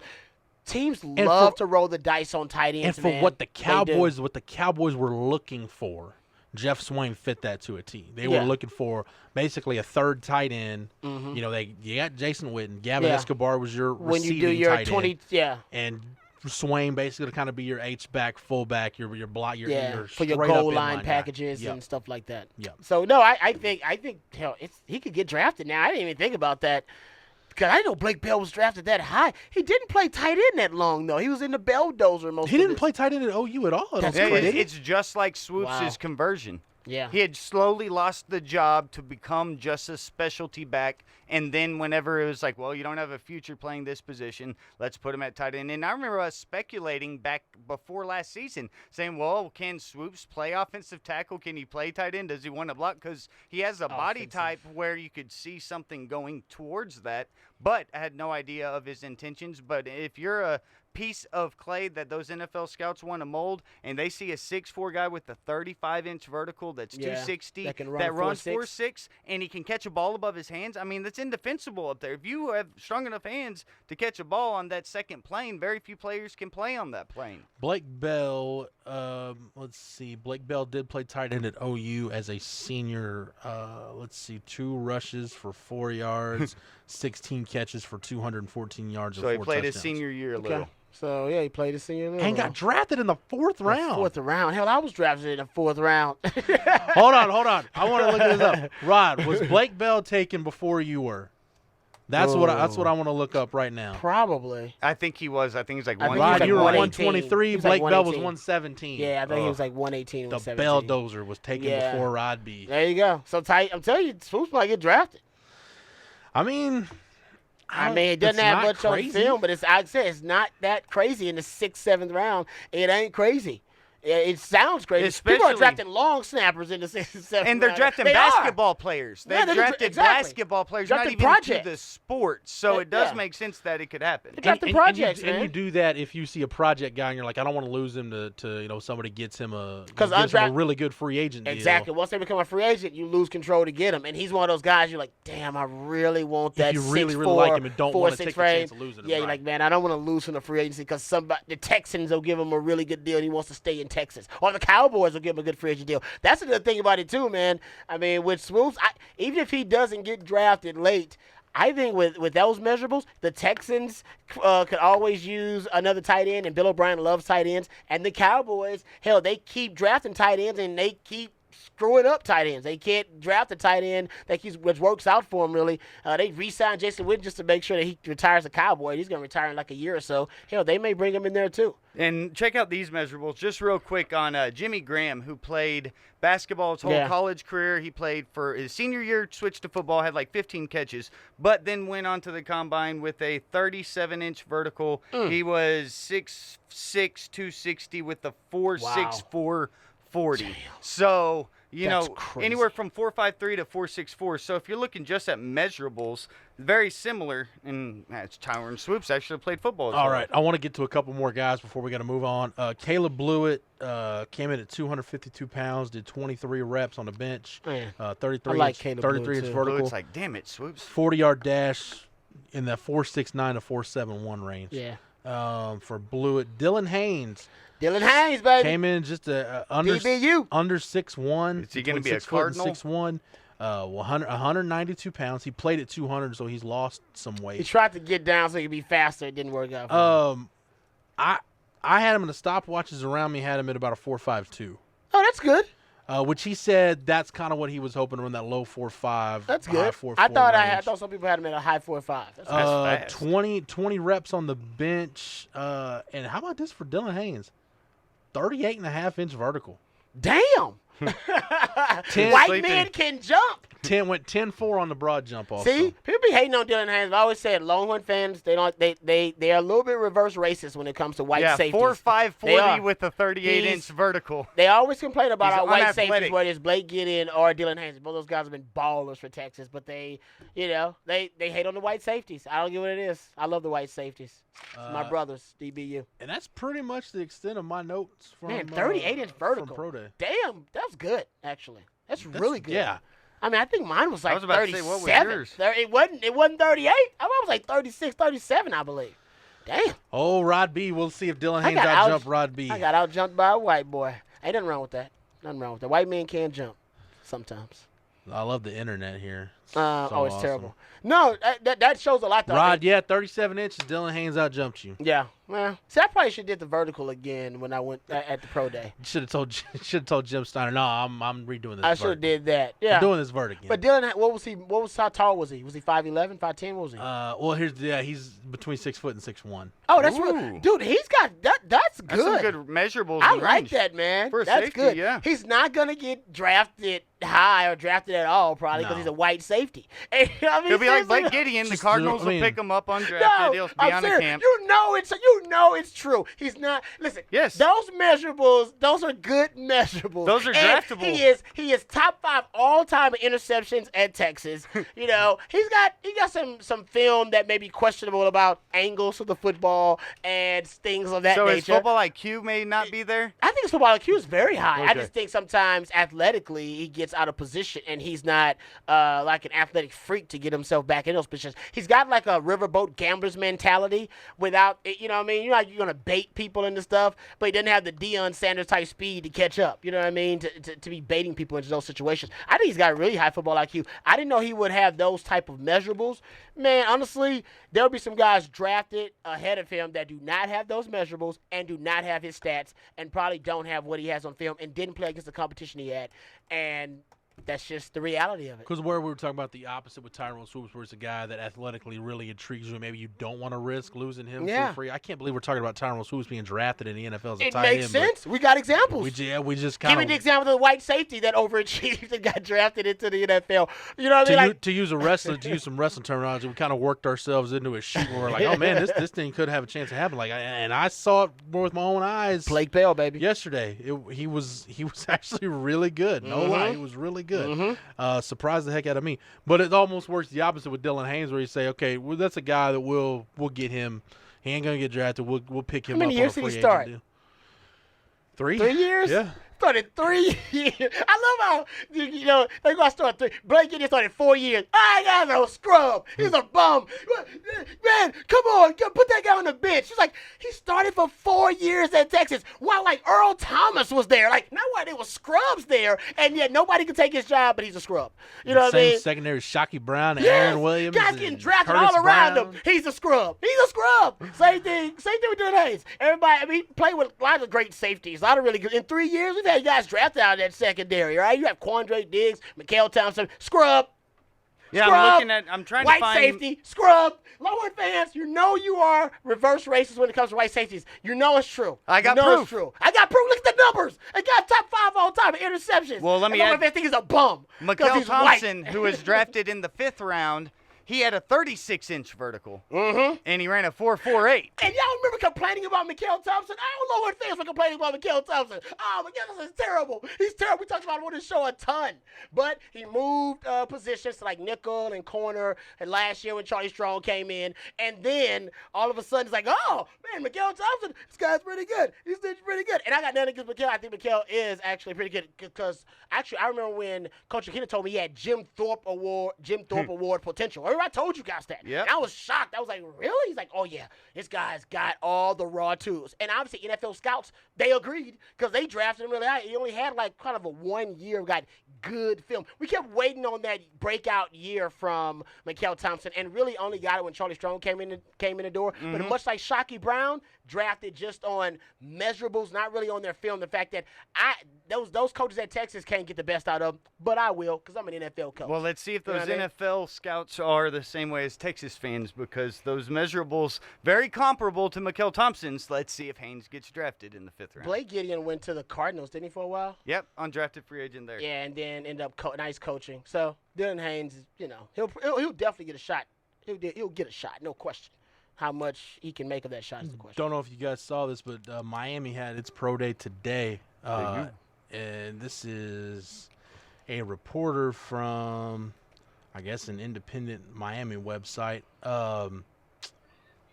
Teams love to roll the dice on tight ends. And for what the Cowboys were looking for, Jeff Swain fit that to a T. They were looking for basically a 3rd tight end. Mm-hmm. You know, you got Jason Witten. Gavin Escobar was your when receiving you do your tight 20, end. yeah. And Swain basically to kind of be your H-back, fullback, your block, your for your goal line packages and stuff like that. Yeah. So no, I think hell, he could get drafted now. I didn't even think about that. Because I didn't know Blake Bell was drafted that high. He didn't play tight end that long, though. He was in the Belldozer most of He didn't play tight end at OU at all. It's just like Swoops' conversion. Yeah. He had slowly lost the job to become just a specialty back, and then whenever it was like, well, you don't have a future playing this position, let's put him at tight end. And I remember us speculating back before last season, saying, well, can Swoops play offensive tackle? Can he play tight end? Does he want to block? Because he has a body type where you could see something going towards that, but I had no idea of his intentions. But if you're a piece of clay that those NFL scouts want to mold, and they see a 6'4" guy with a 35-inch vertical that's 260 that runs 4.6, and he can catch a ball above his hands. I mean, that's indefensible up there. If you have strong enough hands to catch a ball on that second plane, very few players can play on that plane. Blake Bell, let's see. Blake Bell did play tight end at OU as a senior. 2 rushes for 4 yards, 16 catches for 214 yards. So he played his senior year a little. So, yeah, he played his senior year. And got drafted in the 4th round. 4th round. Hell, I was drafted in the 4th round. Hold on. I want to look this up. Rod, was Blake Bell taken before you were? That's what I want to look up right now. Probably. I think he was. I think he's like Rod, you were 118. 123. Like Blake Bell was 118. 117. Yeah, I think he was like 118. The 117. Belldozer was taken before Rod B. There you go. So tight. I'm telling you, Swoops might get drafted. I mean, it doesn't have much on crazy. film, but I'd say it's not that crazy in the 6th, 7th round. It ain't crazy. It sounds crazy. People are drafting long snappers in the 6th and 7th round. And they're drafting basketball players. They've drafted basketball players, not even into the sport. So it does make sense that it could happen. They're drafting projects, man. And you do that if you see a project guy and you're like, I don't want to lose him to somebody gets him a really good free agent deal. Exactly. Once they become a free agent, you lose control to get him. And he's one of those guys you're like, damn, I really want that 6'4", really like him and don't want to take the chance of losing him. Yeah, you're like, man, I don't want to lose him to free agency because the Texans will give him a really good deal and he wants to stay in Texas. Or the Cowboys will give him a good free agent deal. That's another thing about it too, man. I mean, with Swoops, even if he doesn't get drafted late, I think with those measurables, the Texans could always use another tight end, and Bill O'Brien loves tight ends. And the Cowboys, hell, they keep drafting tight ends, and they keep screwing up tight ends. They can't draft a tight end which works out for them, really. They re-signed Jason Witten just to make sure that he retires a Cowboy. He's going to retire in like a year or so. Hell, they may bring him in there too. And check out these measurables just real quick on Jimmy Graham, who played basketball his whole college career. He played for his senior year, switched to football, had like 15 catches, but then went on to the combine with a 37-inch vertical. He was 6'6", 260 with a 4.64 40. Damn. So, That's crazy. Anywhere from 4.53 to 4.64. So if you're looking just at measurables, very similar. And Tyron Swoops actually played football. All right. I want to get to a couple more guys before we got to move on. Caleb Blewett came in at 252 pounds, did 23 reps on the bench. 33 like inch, Caleb 33 inch too. vertical. Blewett's like, damn it, Swoops. 40-yard dash in that 4.69 to 4.71 range. Yeah. For Blewett. Dylan Haynes. Dylan Haynes, baby. Came in just under DBU. under 6'1". Is he going to be a 6 foot Cardinal? and 6'1". 192 pounds. He played at 200, so he's lost some weight. He tried to get down so he could be faster. It didn't work out for him. I had him in the stopwatches around me. Had him at about a 4.52. Oh, that's good. Which he said that's kind of what he was hoping to run, that low 4.5. That's high good. 4.4 I thought range. some people had him at a high 4.5. That's fast. 20 reps on the bench. And how about this for Dylan Haynes? 38.5-inch vertical. Damn. White men can jump. Went 10-4 on the broad jump also. See, people be hating on Dylan Haynes. I always said Longhorn fans, they are a little bit reverse racist when it comes to white safeties. 4.5 40 with a 38-inch vertical. They always complain about our white unathletic. safeties, whether it's Blake Gideon or Dylan Haynes. Both those guys have been ballers for Texas, but they hate on the white safeties. I don't get what it is. I love the white safeties. It's my brothers, DBU. And that's pretty much the extent of my notes from 38-inch vertical. From Pro Day. Damn, that was good, actually. That's really good. Yeah. I mean, I think mine was like 37. I was about to say, what was yours? It wasn't 38. I was like 36, 37, I believe. Damn. Oh, Rod B. We'll see if Dylan Haynes out-jump Rod B. I got out-jumped by a white boy. Ain't nothing wrong with that. Nothing wrong with that. White men can jump sometimes. I love the internet here. It's awesome. Terrible. No, that shows a lot. Though. Rod, 37 inches. Dylan Haynes out-jumped you. Yeah. Well, see, I probably should have did the vertical again when I went at the pro day. Should have told Jim Steiner. No, I'm redoing this. I should have did that. Yeah. I'm doing this vert again. But Dylan, how tall was he? Was he 5'11", 5'10"? What was he? Well, he's between 6 foot and 6'1". Oh, that's real. Dude, he's got that. That's good. That's some good measurables. I and like range. that, man. For That's safety, good. yeah. He's not gonna get drafted high or drafted at all, probably, because he's a white safety. And, I mean, He'll be like Blake Gideon. The Cardinals will pick him up undrafted. No, He'll be I'm on the serious. camp. You know it's true. He's not. Listen. Yes. Those measurables. Those are good measurables. Those are and draftable. He is top 5 all time interceptions at Texas. He's got some film that may be questionable about angles of the football and things of that so nature. his football IQ may not be there. I think his football IQ is very high. I Okay. just think sometimes athletically he gets out of position and he's not like an athletic freak to get himself back in those positions. He's got like a riverboat gambler's mentality without, you know what I mean? You're going to bait people into stuff, but he doesn't have the Deion Sanders type speed to catch up, you know what I mean, to be baiting people into those situations. I think he's got a really high football IQ. I didn't know he would have those type of measurables. Man, honestly, there'll be some guys drafted ahead of him that do not have those measurables and do not have his stats and probably don't have what he has on film and didn't play against the competition he had. And That's just the reality of it. Because where we were talking about the opposite with Tyrone Swoops, where it's a guy that athletically really intrigues you, and maybe you don't want to risk losing him for free. I can't believe we're talking about Tyrone Swoops being drafted in the NFL as a tight end. It makes sense. We got examples. We just kind of give me the example of the white safety that overachieved and got drafted into the NFL. You know what I mean? To use some wrestling terminology, we kind of worked ourselves into a shoot where we're like, oh man, this thing could have a chance to happen. And I saw it with my own eyes. Blake Bell, baby. Yesterday, he was actually really good. No lie, he was really good. Surprised the heck out of me. But it almost works the opposite with Dylan Haynes, where you say, okay, well, that's a guy that we'll get him. He ain't gonna get drafted. We'll pick him up. How many years did he start? 3. 3 years? Yeah. Started 3 years. I love how, they go start 3. Blake Gideon started 4 years. I got no scrub. He's a bum. Man, come on. Put that guy on the bench. He's like, he started for 4 years at Texas while, Earl Thomas was there. Not why there was scrubs there, and yet nobody could take his job, but he's a scrub. You know what I mean? Secondary, Shockey Brown and Aaron Williams. Guys getting drafted all around him. He's a scrub. Same thing with Dylan Haynes. Everybody, he played with a lot of great safeties, a lot of really good. In 3 years, we've had guys drafted out of that secondary, right? You have Quandre Diggs, Mikael Thompson, scrub. Yeah, scrub, I'm trying to find white safety, scrub. Longhorn fans, you are reverse racist when it comes to white safeties. You know it's true. I got proof. It's true. I got proof. Look at the numbers. It got top 5 all time in interceptions. Well, let me Longhorn fans think he's a bum. Mikael Thompson, who was drafted in the 5th round, he had a 36-inch vertical, and he ran a 4.48. And y'all remember complaining about Mikael Thompson? I don't know what fans were complaining about Mikael Thompson. Oh, Mikael Thompson's terrible. He's terrible. We talked about him on this show a ton. But he moved positions to nickel and corner. And last year when Charlie Strong came in, and then all of a sudden it's like, oh, man, Mikael Thompson, this guy's pretty good. He's pretty good. And I got nothing against Mikael. I think Mikael is actually pretty good because actually I remember when Coach Akina told me he had Jim Thorpe Award potential. I told you guys that. Yep. And I was shocked. I was like, really? He's like, oh, yeah, this guy's got all the raw tools. And obviously, NFL scouts, they agreed because they drafted him really high. He only had kind of a 1 year, got good film. We kept waiting on that breakout year from Mikael Thompson and really only got it when Charlie Strong came in the door. But much like Shockey Brown, drafted just on measurables, not really on their film. The fact that those coaches at Texas can't get the best out of them, but I will because I'm an NFL coach. Well, let's see if those NFL scouts are the same way as Texas fans because those measurables very comparable to Mikael Thompson's. Let's see if Haynes gets drafted in the 5th round. Blake Gideon went to the Cardinals, didn't he, for a while? Yep, undrafted free agent there. Yeah, and then ended up nice coaching. So Dylan Haynes, he'll definitely get a shot. He'll get a shot, no question. How much he can make of that shot is the question. Don't know if you guys saw this, but Miami had its pro day today. And this is a reporter from, I guess, an independent Miami website.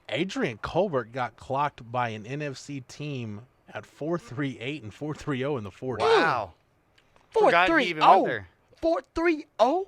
Adrian Colbert got clocked by an NFC team at 4.38 and 4.30 in the 40. Wow. 4.30. 4.30?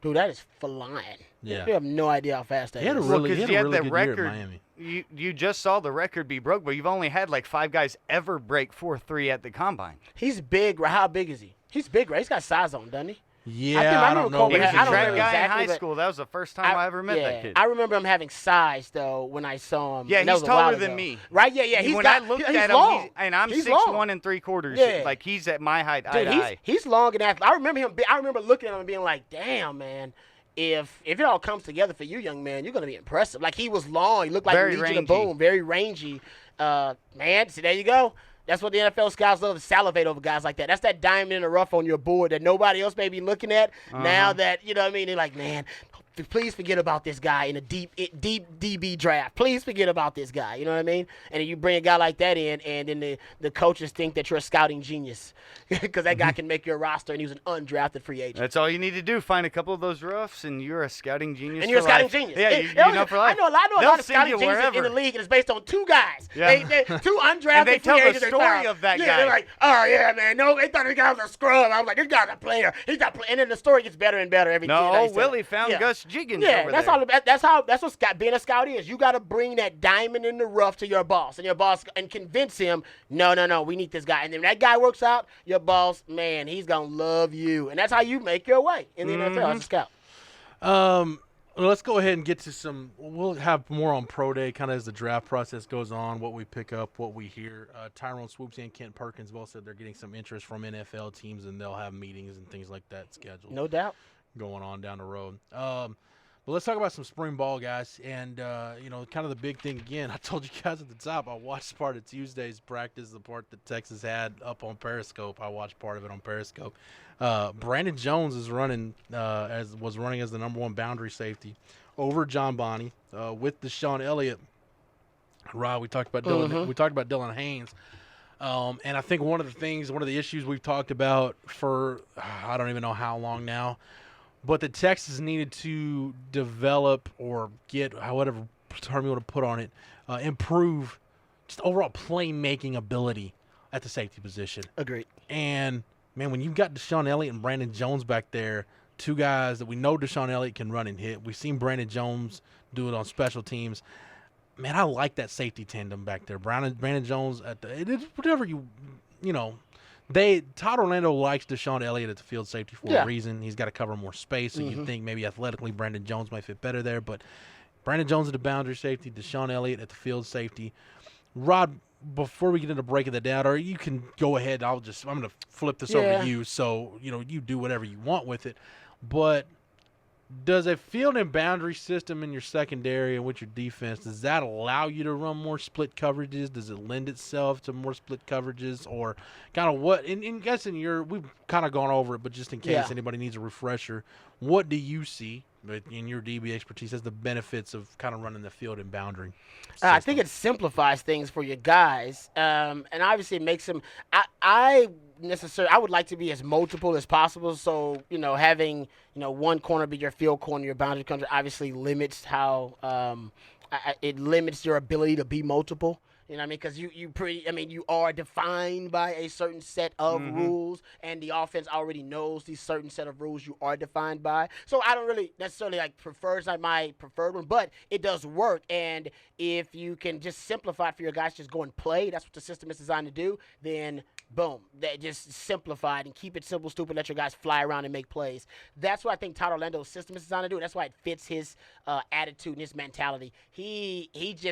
Dude, that is flying. Yeah. You have no idea how fast that is. He had a really good year at record, Miami. You just saw the record be broke, but you've only had 5 guys ever break 4.3 at the combine. He's big. How big is he? He's big, right? He's got size on, doesn't he? Yeah, I don't know. He was a track guy in high school. That was the first time I ever met that kid. I remember him having size, though, when I saw him. Yeah, he's taller than me. Right? Yeah. When I looked at him, and I'm 6'1" and 3/4. Yeah. He's at my height, eye to eye. He's long and athletic. I remember looking at him and being like, damn, man. If it all comes together for you, young man, you're going to be impressive. He was long. He looked like Legion of Boom. Very rangy. Man, see, there you go. That's what the NFL scouts love to salivate over guys like that. That's that diamond in the rough on your board that nobody else may be looking at. Now that, you know what I mean, they're like, man, please forget about this guy in a deep DB draft. Please forget about this guy. You know what I mean? And then you bring a guy like that in, and then the coaches think that you're a scouting genius because that guy can make your roster, and he was an undrafted free agent. That's all you need to do. Find a couple of those roughs, and you're a scouting genius. And you're a scouting genius. Yeah, you know for life. I know a lot of scouting geniuses in the league, and it's based on 2 guys. Yeah. They 2 undrafted and they free tell agents. The story of that guy. They're like, oh, yeah, man. No, they thought this guy was a scrub. I was like, this guy's a player. He's not playing. And then the story gets better and better every day. No, Willie found Gus Jiggins over there. That's what being a scout is. You got to bring that diamond in the rough to your boss, and convince him, no, we need this guy. And then that guy works out, your boss, man, he's gonna love you, and that's how you make your way in the NFL as a scout. let's go ahead and get to some. We'll have more on Pro Day kind of as the draft process goes on, what we pick up, what we hear. Tyrone Swoopsy and Kent Perkins both said they're getting some interest from NFL teams, and they'll have meetings and things like that scheduled. No doubt. Going on down the road. But let's talk about some spring ball, guys. And, kind of the big thing again, I told you guys at the top, I watched part of Tuesday's practice, the part that Texas had up on Periscope. I watched part of it on Periscope. Brandon Jones was running as the number 1 boundary safety over John Bonney with Deshaun Elliott. Rod, we talked about Dylan. We talked about Dylan Haynes. And I think one of the issues we've talked about for I don't even know how long now, but the Texans needed to develop or get, whatever term you want to put on it, improve just overall playmaking ability at the safety position. Agreed. And, man, when you've got Deshaun Elliott and Brandon Jones back there, 2 guys that we know Deshaun Elliott can run and hit. We've seen Brandon Jones do it on special teams. Man, I like that safety tandem back there. Brandon Jones whatever Todd Orlando likes Deshaun Elliott at the field safety for a reason. He's got to cover more space, so you think maybe athletically Brandon Jones might fit better there. But Brandon Jones at the boundary safety, Deshaun Elliott at the field safety. Rod, before we get into breaking that down, or you can go ahead. I'm going to flip this over to you, so you do whatever you want with it. But does a field and boundary system in your secondary and with your defense, does that allow you to run more split coverages? Does it lend itself to more split coverages? Or kind of what, in guessing we've kind of gone over it, but just in case anybody needs a refresher, what do you see in your DB expertise as the benefits of kind of running the field and boundary system? I think it simplifies things for your guys, and obviously it makes them I would like to be as multiple as possible. So, having, one corner be your field corner, your boundary corner, obviously limits how it limits your ability to be multiple. You know what I mean? Because you are defined by a certain set of rules, and the offense already knows these certain set of rules you are defined by. So I don't really necessarily prefer. It's not my preferred one, but it does work. And if you can just simplify it for your guys, just go and play. That's what the system is designed to do. Then boom, that just simplify it and keep it simple, stupid. Let your guys fly around and make plays. That's what I think Todd Orlando's system is designed to do. That's why it fits his attitude and his mentality. He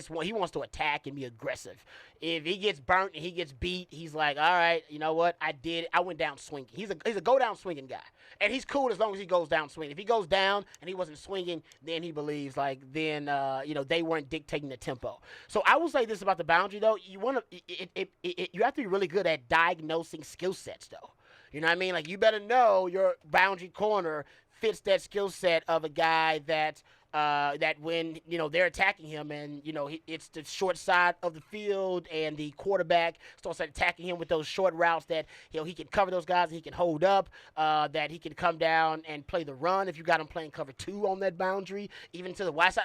wants to attack and be aggressive. If he gets burnt and he gets beat, he's like, all right, you know what? I did it. I went down swinging. He's a go down swinging guy, and he's cool as long as he goes down swinging. If he goes down and he wasn't swinging, then he believes they weren't dictating the tempo. So I will say this about the boundary though: you have to be really good at diagnosing skill sets though. You know what I mean? Like, you better know your boundary corner fits that skill set of a guy that when they're attacking him and it's the short side of the field and the quarterback starts attacking him with those short routes that he can cover those guys and he can hold up, that he can come down and play the run if you got him playing cover 2 on that boundary, even to the wide side.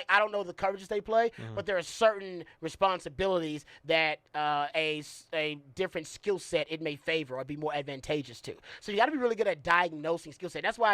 I don't know the coverages they play, but there are certain responsibilities that a different skill set it may favor or be more advantageous to. So you got to be really good at diagnosing skill set. That's why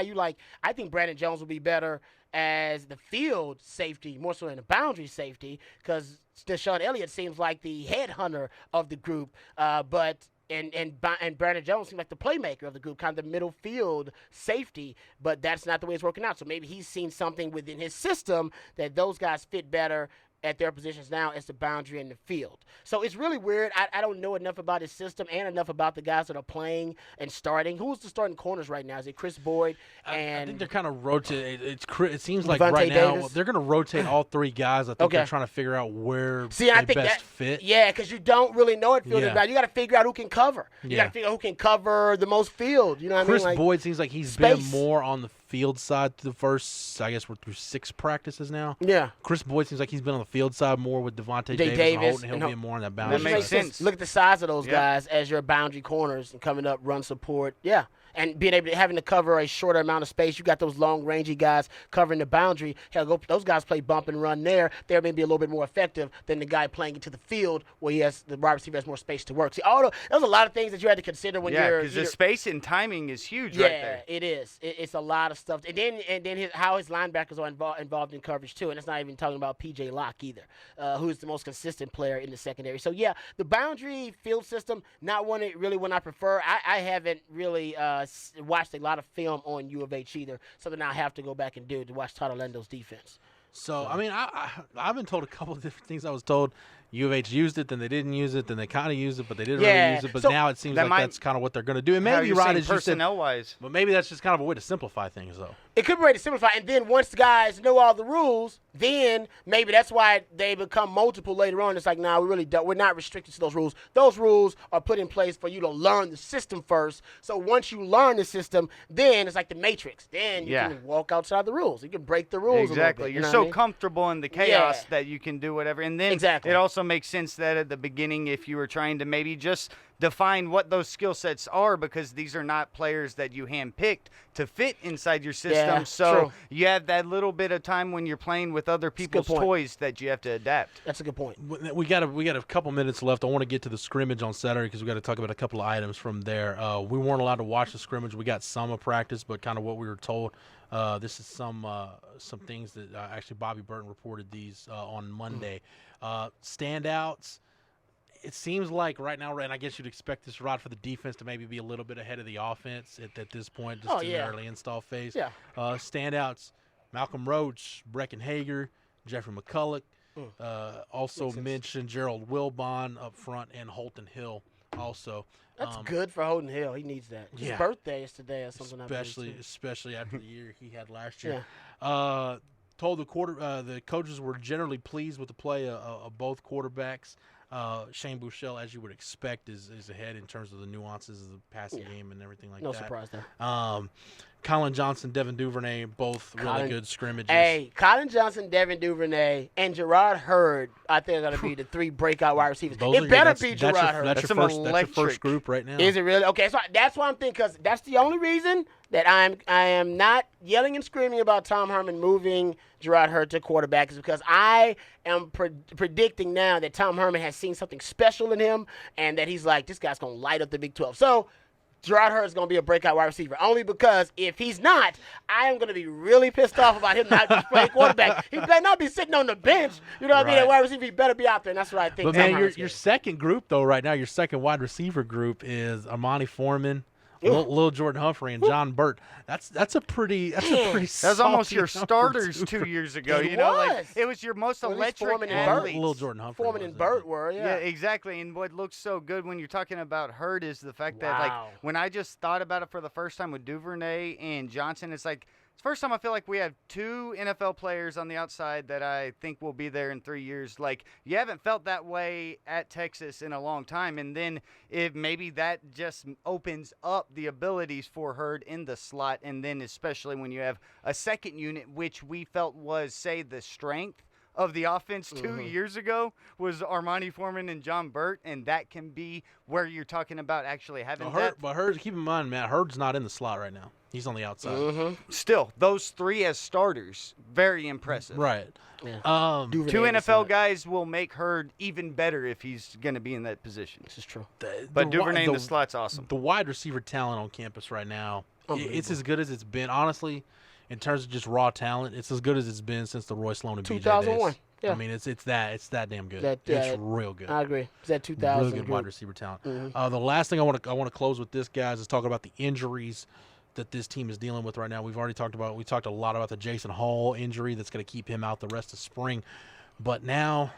I think Brandon Jones will be better as the field safety more so than the boundary safety, because Deshaun Elliott seems like the headhunter of the group, but Brandon Jones seems like the playmaker of the group, kind of the middle field safety, but that's not the way it's working out. So maybe he's seen something within his system that those guys fit better at their positions now as the boundary in the field. So it's really weird. I don't know enough about his system and enough about the guys that are playing and starting. Who's the starting corners right now? Is it Chris Boyd? And I think they're kind of rotating. It seems like Devontae right Davis? now they're going to rotate all 3 guys. I think they're trying to figure out where I they think best fit. Yeah, because you don't really know it fielding back. You got to figure out who can cover. You got to figure out who can cover the most field. You know what Chris I mean? Boyd seems like he's been more on the field side through the first, I guess we're through 6 practices now. Yeah. Chris Boyd seems like he's been on the field side more with Devontae Davis and Holton. He'll be more on that boundary. That makes sense. Look at the size of those guys as your boundary corners and coming up, run support. Yeah. And being able to having to cover a shorter amount of space. You got those long rangey guys covering the boundary. Hell, those guys play bump and run there. They're maybe a little bit more effective than the guy playing into the field where the wide receiver has more space to work. See, there's a lot of things that you had to consider when you're. Yeah, because the space and timing is huge right there. Yeah, it is. It's a lot of stuff. And then how his linebackers are involved in coverage too. And it's not even talking about P.J. Locke either, who's the most consistent player in the secondary. So yeah, the boundary field system, not one when I prefer. I haven't really watched a lot of film on U of H either. Something I have to go back and do to watch Todd Orlando's defense. So, I mean, I've been told a couple of different things. I was told U of H used it, then they didn't use it, then they kind of used it, but they didn't really use it. But now it seems like that's kind of what they're going to do. And maybe, Rod, as you said, personnel-wise. but maybe that's just kind of a way to simplify things, though. It could be a way to simplify, and then once the guys know all the rules, then maybe that's why they become multiple later on. It's like, nah, we really don't. We're not restricted to those rules. Those rules are put in place for you to learn the system first. So once you learn the system, then it's like the Matrix. Then you can walk outside the rules. You can break the rules. Exactly. A little bit, You're so comfortable in the chaos that you can do whatever. And then Exactly. it also makes sense that at the beginning, if you were trying to maybe just define what those skill sets are, because these are not players that you handpicked to fit inside your system. Yeah, so true. you have that little bit of time when you're playing with other people's toys that you have to adapt. That's a good point. We got a couple minutes left. I want to get to the scrimmage on Saturday because we got to talk about a couple of items from there. We weren't allowed to watch the scrimmage. We got some of practice, but kind of what we were told. This is some things that actually Bobby Burton reported these on Monday. Standouts. It seems like right now, and I guess you'd expect this, Rod, for the defense to maybe be a little bit ahead of the offense at this point, just in the early install phase. Yeah. Standouts, Malcolm Roach, Brecken Hager, Jeffrey McCulloch. Also mentioned Gerald Wilbon up front and Holton Hill also. That's good for Holton Hill. He needs that. His birthday is today or something. Especially after the year he had last year. Told the coaches were generally pleased with the play of both quarterbacks. Shane Buechele, as you would expect, is ahead in terms of the nuances of the passing game and everything like that. No surprise there. Colin Johnson, Devin Duvernay, both really good scrimmages. Hey, Colin Johnson, Devin Duvernay, and Gerard Hurd, I think, are going to be the 3 breakout wide receivers. It better be Gerard Hurd. That's your first group right now. Is it really? Okay, so that's why I'm thinking, because that's the only reason that I am not yelling and screaming about Tom Herman moving Gerard Hurd to quarterback, is because I am predicting now that Tom Herman has seen something special in him and that he's like, this guy's going to light up the Big 12. So Gerard Hurd is going to be a breakout wide receiver, only because if he's not, I am going to be really pissed off about him not playing quarterback. He better not be sitting on the bench. You know what I mean? That wide receiver, he better be out there, and that's what I think. But, man, your second group, though, right now, your second wide receiver group is Armani Foreman, Lil Jordan Humphrey, and John Burt. That's a pretty. That's almost your starters 2 years ago. It was your most electric Foreman and athletes. Lil Jordan Humphrey. Foreman and Burt were, Yeah, exactly. And what looks so good when you're talking about Hurd is the fact that, like, when I just thought about it for the first time with Duvernay and Johnson, it's like, it's the first time I feel like we have 2 NFL players on the outside that I think will be there in 3 years. Like, you haven't felt that way at Texas in a long time. And then maybe that just opens up the abilities for Hurd in the slot. And then especially when you have a second unit, which we felt was, say, the strength of the offense 2 years ago was Armani Foreman and John Burt, and that can be where you're talking about actually having that. But Hurd, keep in mind, Matt, Hurd's not in the slot right now. He's on the outside. Still, those 3 as starters, very impressive. Right. Yeah. 2 NFL guys will make Hurd even better if he's going to be in that position. This is true. But Duvernay in the slot's awesome. The wide receiver talent on campus right now, it's as good as it's been. Honestly, in terms of just raw talent, it's as good as it's been since the Roy Sloan and BJ 2001. days. Yeah. I mean, it's that damn good. It's real good. I agree. It's that 2000. Really good wide receiver talent. The last thing I want to close with this, guys, is talk about the injuries that this team is dealing with right now. We talked a lot about the Jason Hall injury that's going to keep him out the rest of spring. But now,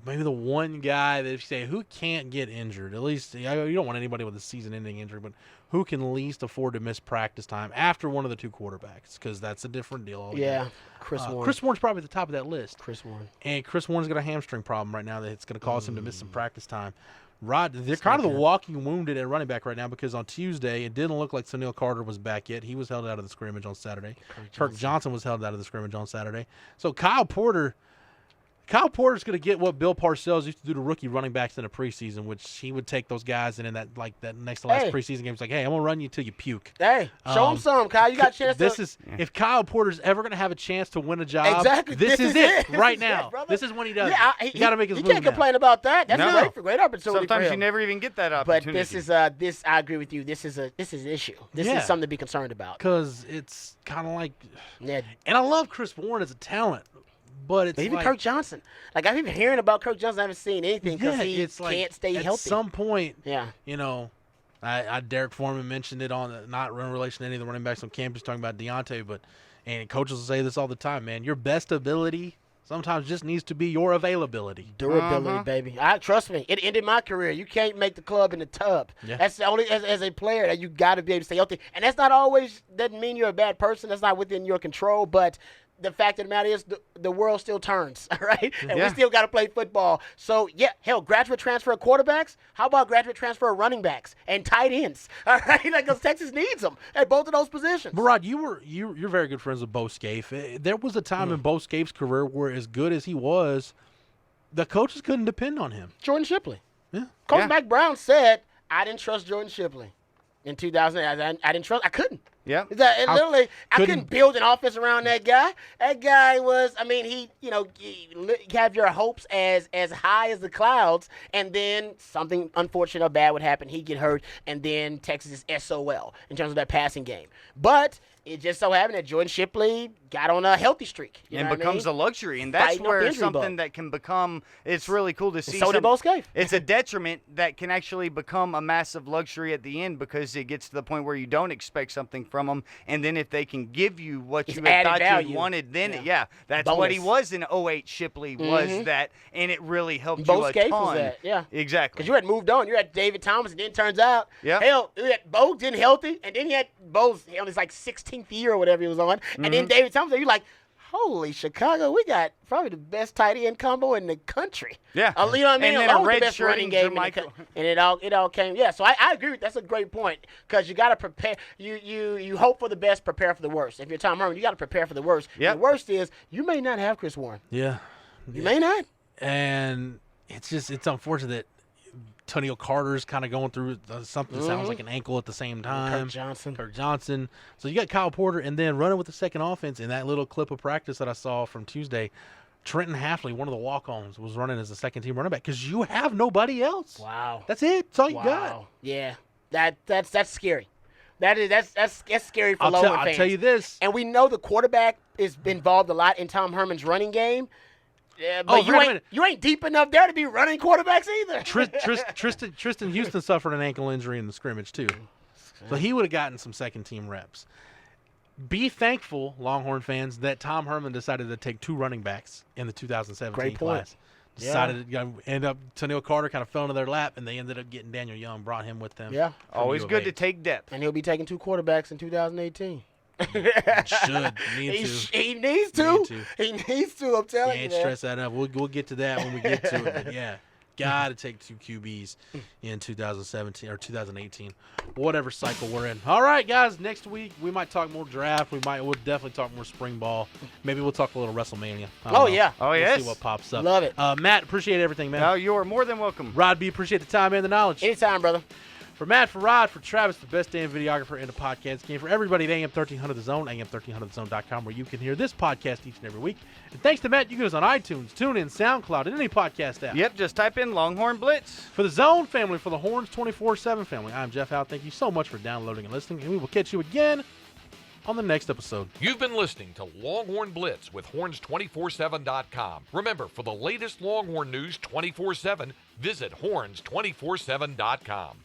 maybe the one guy that if you say who can't get injured, at least you don't want anybody with a season-ending injury, but who can least afford to miss practice time after one of the 2 quarterbacks, because that's a different deal altogether. Yeah, Chris Warren. Chris Warren's probably at the top of that list. Chris Warren. And Chris Warren's got a hamstring problem right now that it's going to cause him to miss some practice time. Rod, they're kind of the walking wounded at running back right now, because on Tuesday it didn't look like Sunil Carter was back yet. He was held out of the scrimmage on Saturday. Kirk Johnson was held out of the scrimmage on Saturday. So Kyle Porter's going to get what Bill Parcells used to do to rookie running backs in the preseason, which he would take those guys and in that next to last preseason game, it's like, hey, I'm going to run you till you puke. Hey, show him some, Kyle. You got a chance if Kyle Porter's ever going to have a chance to win a job, this is it right now. This is when he does it. You got to make his move. You can't complain about that. That's great opportunity. Sometimes you never even get that opportunity. But this I agree with you. This is an issue. This is something to be concerned about. Because it's kind of like, and I love Chris Warren as a talent. But even Kirk Johnson. Like, I've been hearing about Kirk Johnson. I haven't seen anything because he can't stay healthy. At some point, Derek Foreman mentioned it on not in relation to any of the running backs on campus, talking about Deontay, and coaches will say this all the time, man. Your best ability sometimes just needs to be your availability. Durability, baby. Trust me, it ended my career. You can't make the club in the tub. Yeah. That's the only as a player that you got to be able to stay healthy. And that's not always doesn't mean you're a bad person. That's not within your control. But the fact of the matter is the world still turns, right? And we still got to play football. So, yeah, hell, graduate transfer of quarterbacks. How about graduate transfer of running backs and tight ends? All right, because Texas needs them at both of those positions. But, Rod, you're very good friends with Bo Scaife. There was a time in Bo Scaife's career where, as good as he was, the coaches couldn't depend on him. Jordan Shipley. Yeah. Coach Mack Brown said, I didn't trust Jordan Shipley in 2008. I didn't trust. I couldn't. Yeah. I couldn't build an offense around that guy. That guy was, he have your hopes as high as the clouds, and then something unfortunate or bad would happen. He'd get hurt, and then Texas is SOL in terms of that passing game. But it just so happened that Jordan Shipley got on a healthy streak. And becomes a luxury. And that's where something that can become, it's really cool to see. So did Bo Scaife. It's a detriment that can actually become a massive luxury at the end, because it gets to the point where you don't expect something from them. And then if they can give you what you had thought you wanted, then, that's bonus. What he was in 08, Shipley was that. And it really helped Bo you a Scaife ton. Was that, yeah. Exactly. Because you had moved on. You had David Thomas, and then it turns out, hell, Bo didn't healthy, and then he had Bo's on his 16th year or whatever he was on. And then David Thomas, you're like, holy Chicago, we got probably the best tight end combo in the country. Yeah. You know what I mean? And then along with the best running game and it all came. Yeah, so I agree with that's a great point, because you got to prepare. You hope for the best, prepare for the worst. If you're Tom Herman, you got to prepare for the worst. Yep. The worst is you may not have Chris Warren. Yeah. You may not. And it's unfortunate that Antonio Carter's kind of going through something that sounds like an ankle at the same time. Kirk Johnson. So you got Kyle Porter, and then running with the second offense in that little clip of practice that I saw from Tuesday, Trenton Halfley, one of the walk-ons, was running as a second-team running back because you have nobody else. Wow. That's it. That's all you got. Yeah. That's scary. That's scary for Longhorn fans. I'll tell you this. And we know the quarterback is involved a lot in Tom Herman's running game. Yeah, but you ain't deep enough there to be running quarterbacks either. Tristan Houston suffered an ankle injury in the scrimmage too, so he would have gotten some second-team reps. Be thankful, Longhorn fans, that Tom Herman decided to take 2 running backs in the 2017 class. Decided to end up, Tanil Carter kind of fell into their lap, and they ended up getting Daniel Young, brought him with them. Yeah. Always good to take depth. And he'll be taking 2 quarterbacks in 2018. He needs to. He needs to. I'm telling you. Can't stress that enough. We'll get to that when we get to it. But yeah, got to take 2 QBs in 2017 or 2018, whatever cycle we're in. All right, guys. Next week we might talk more draft. We'll definitely talk more spring ball. Maybe we'll talk a little WrestleMania. Yeah. We'll see what pops up. Love it. Matt, appreciate everything, man. No, you're more than welcome. Rod B, appreciate the time and the knowledge. Anytime, brother. For Matt, for Rod, for Travis, the best damn videographer in the podcast game. For everybody at AM 1300 The Zone, AM1300thezone.com, where you can hear this podcast each and every week. And thanks to Matt, you can get us on iTunes, TuneIn, SoundCloud, and any podcast app. Yep, just type in Longhorn Blitz. For the Zone family, for the Horns 24/7 family, I'm Jeff Howe. Thank you so much for downloading and listening, and we will catch you again on the next episode. You've been listening to Longhorn Blitz with Horns247.com. Remember, for the latest Longhorn news 24/7, visit Horns247.com.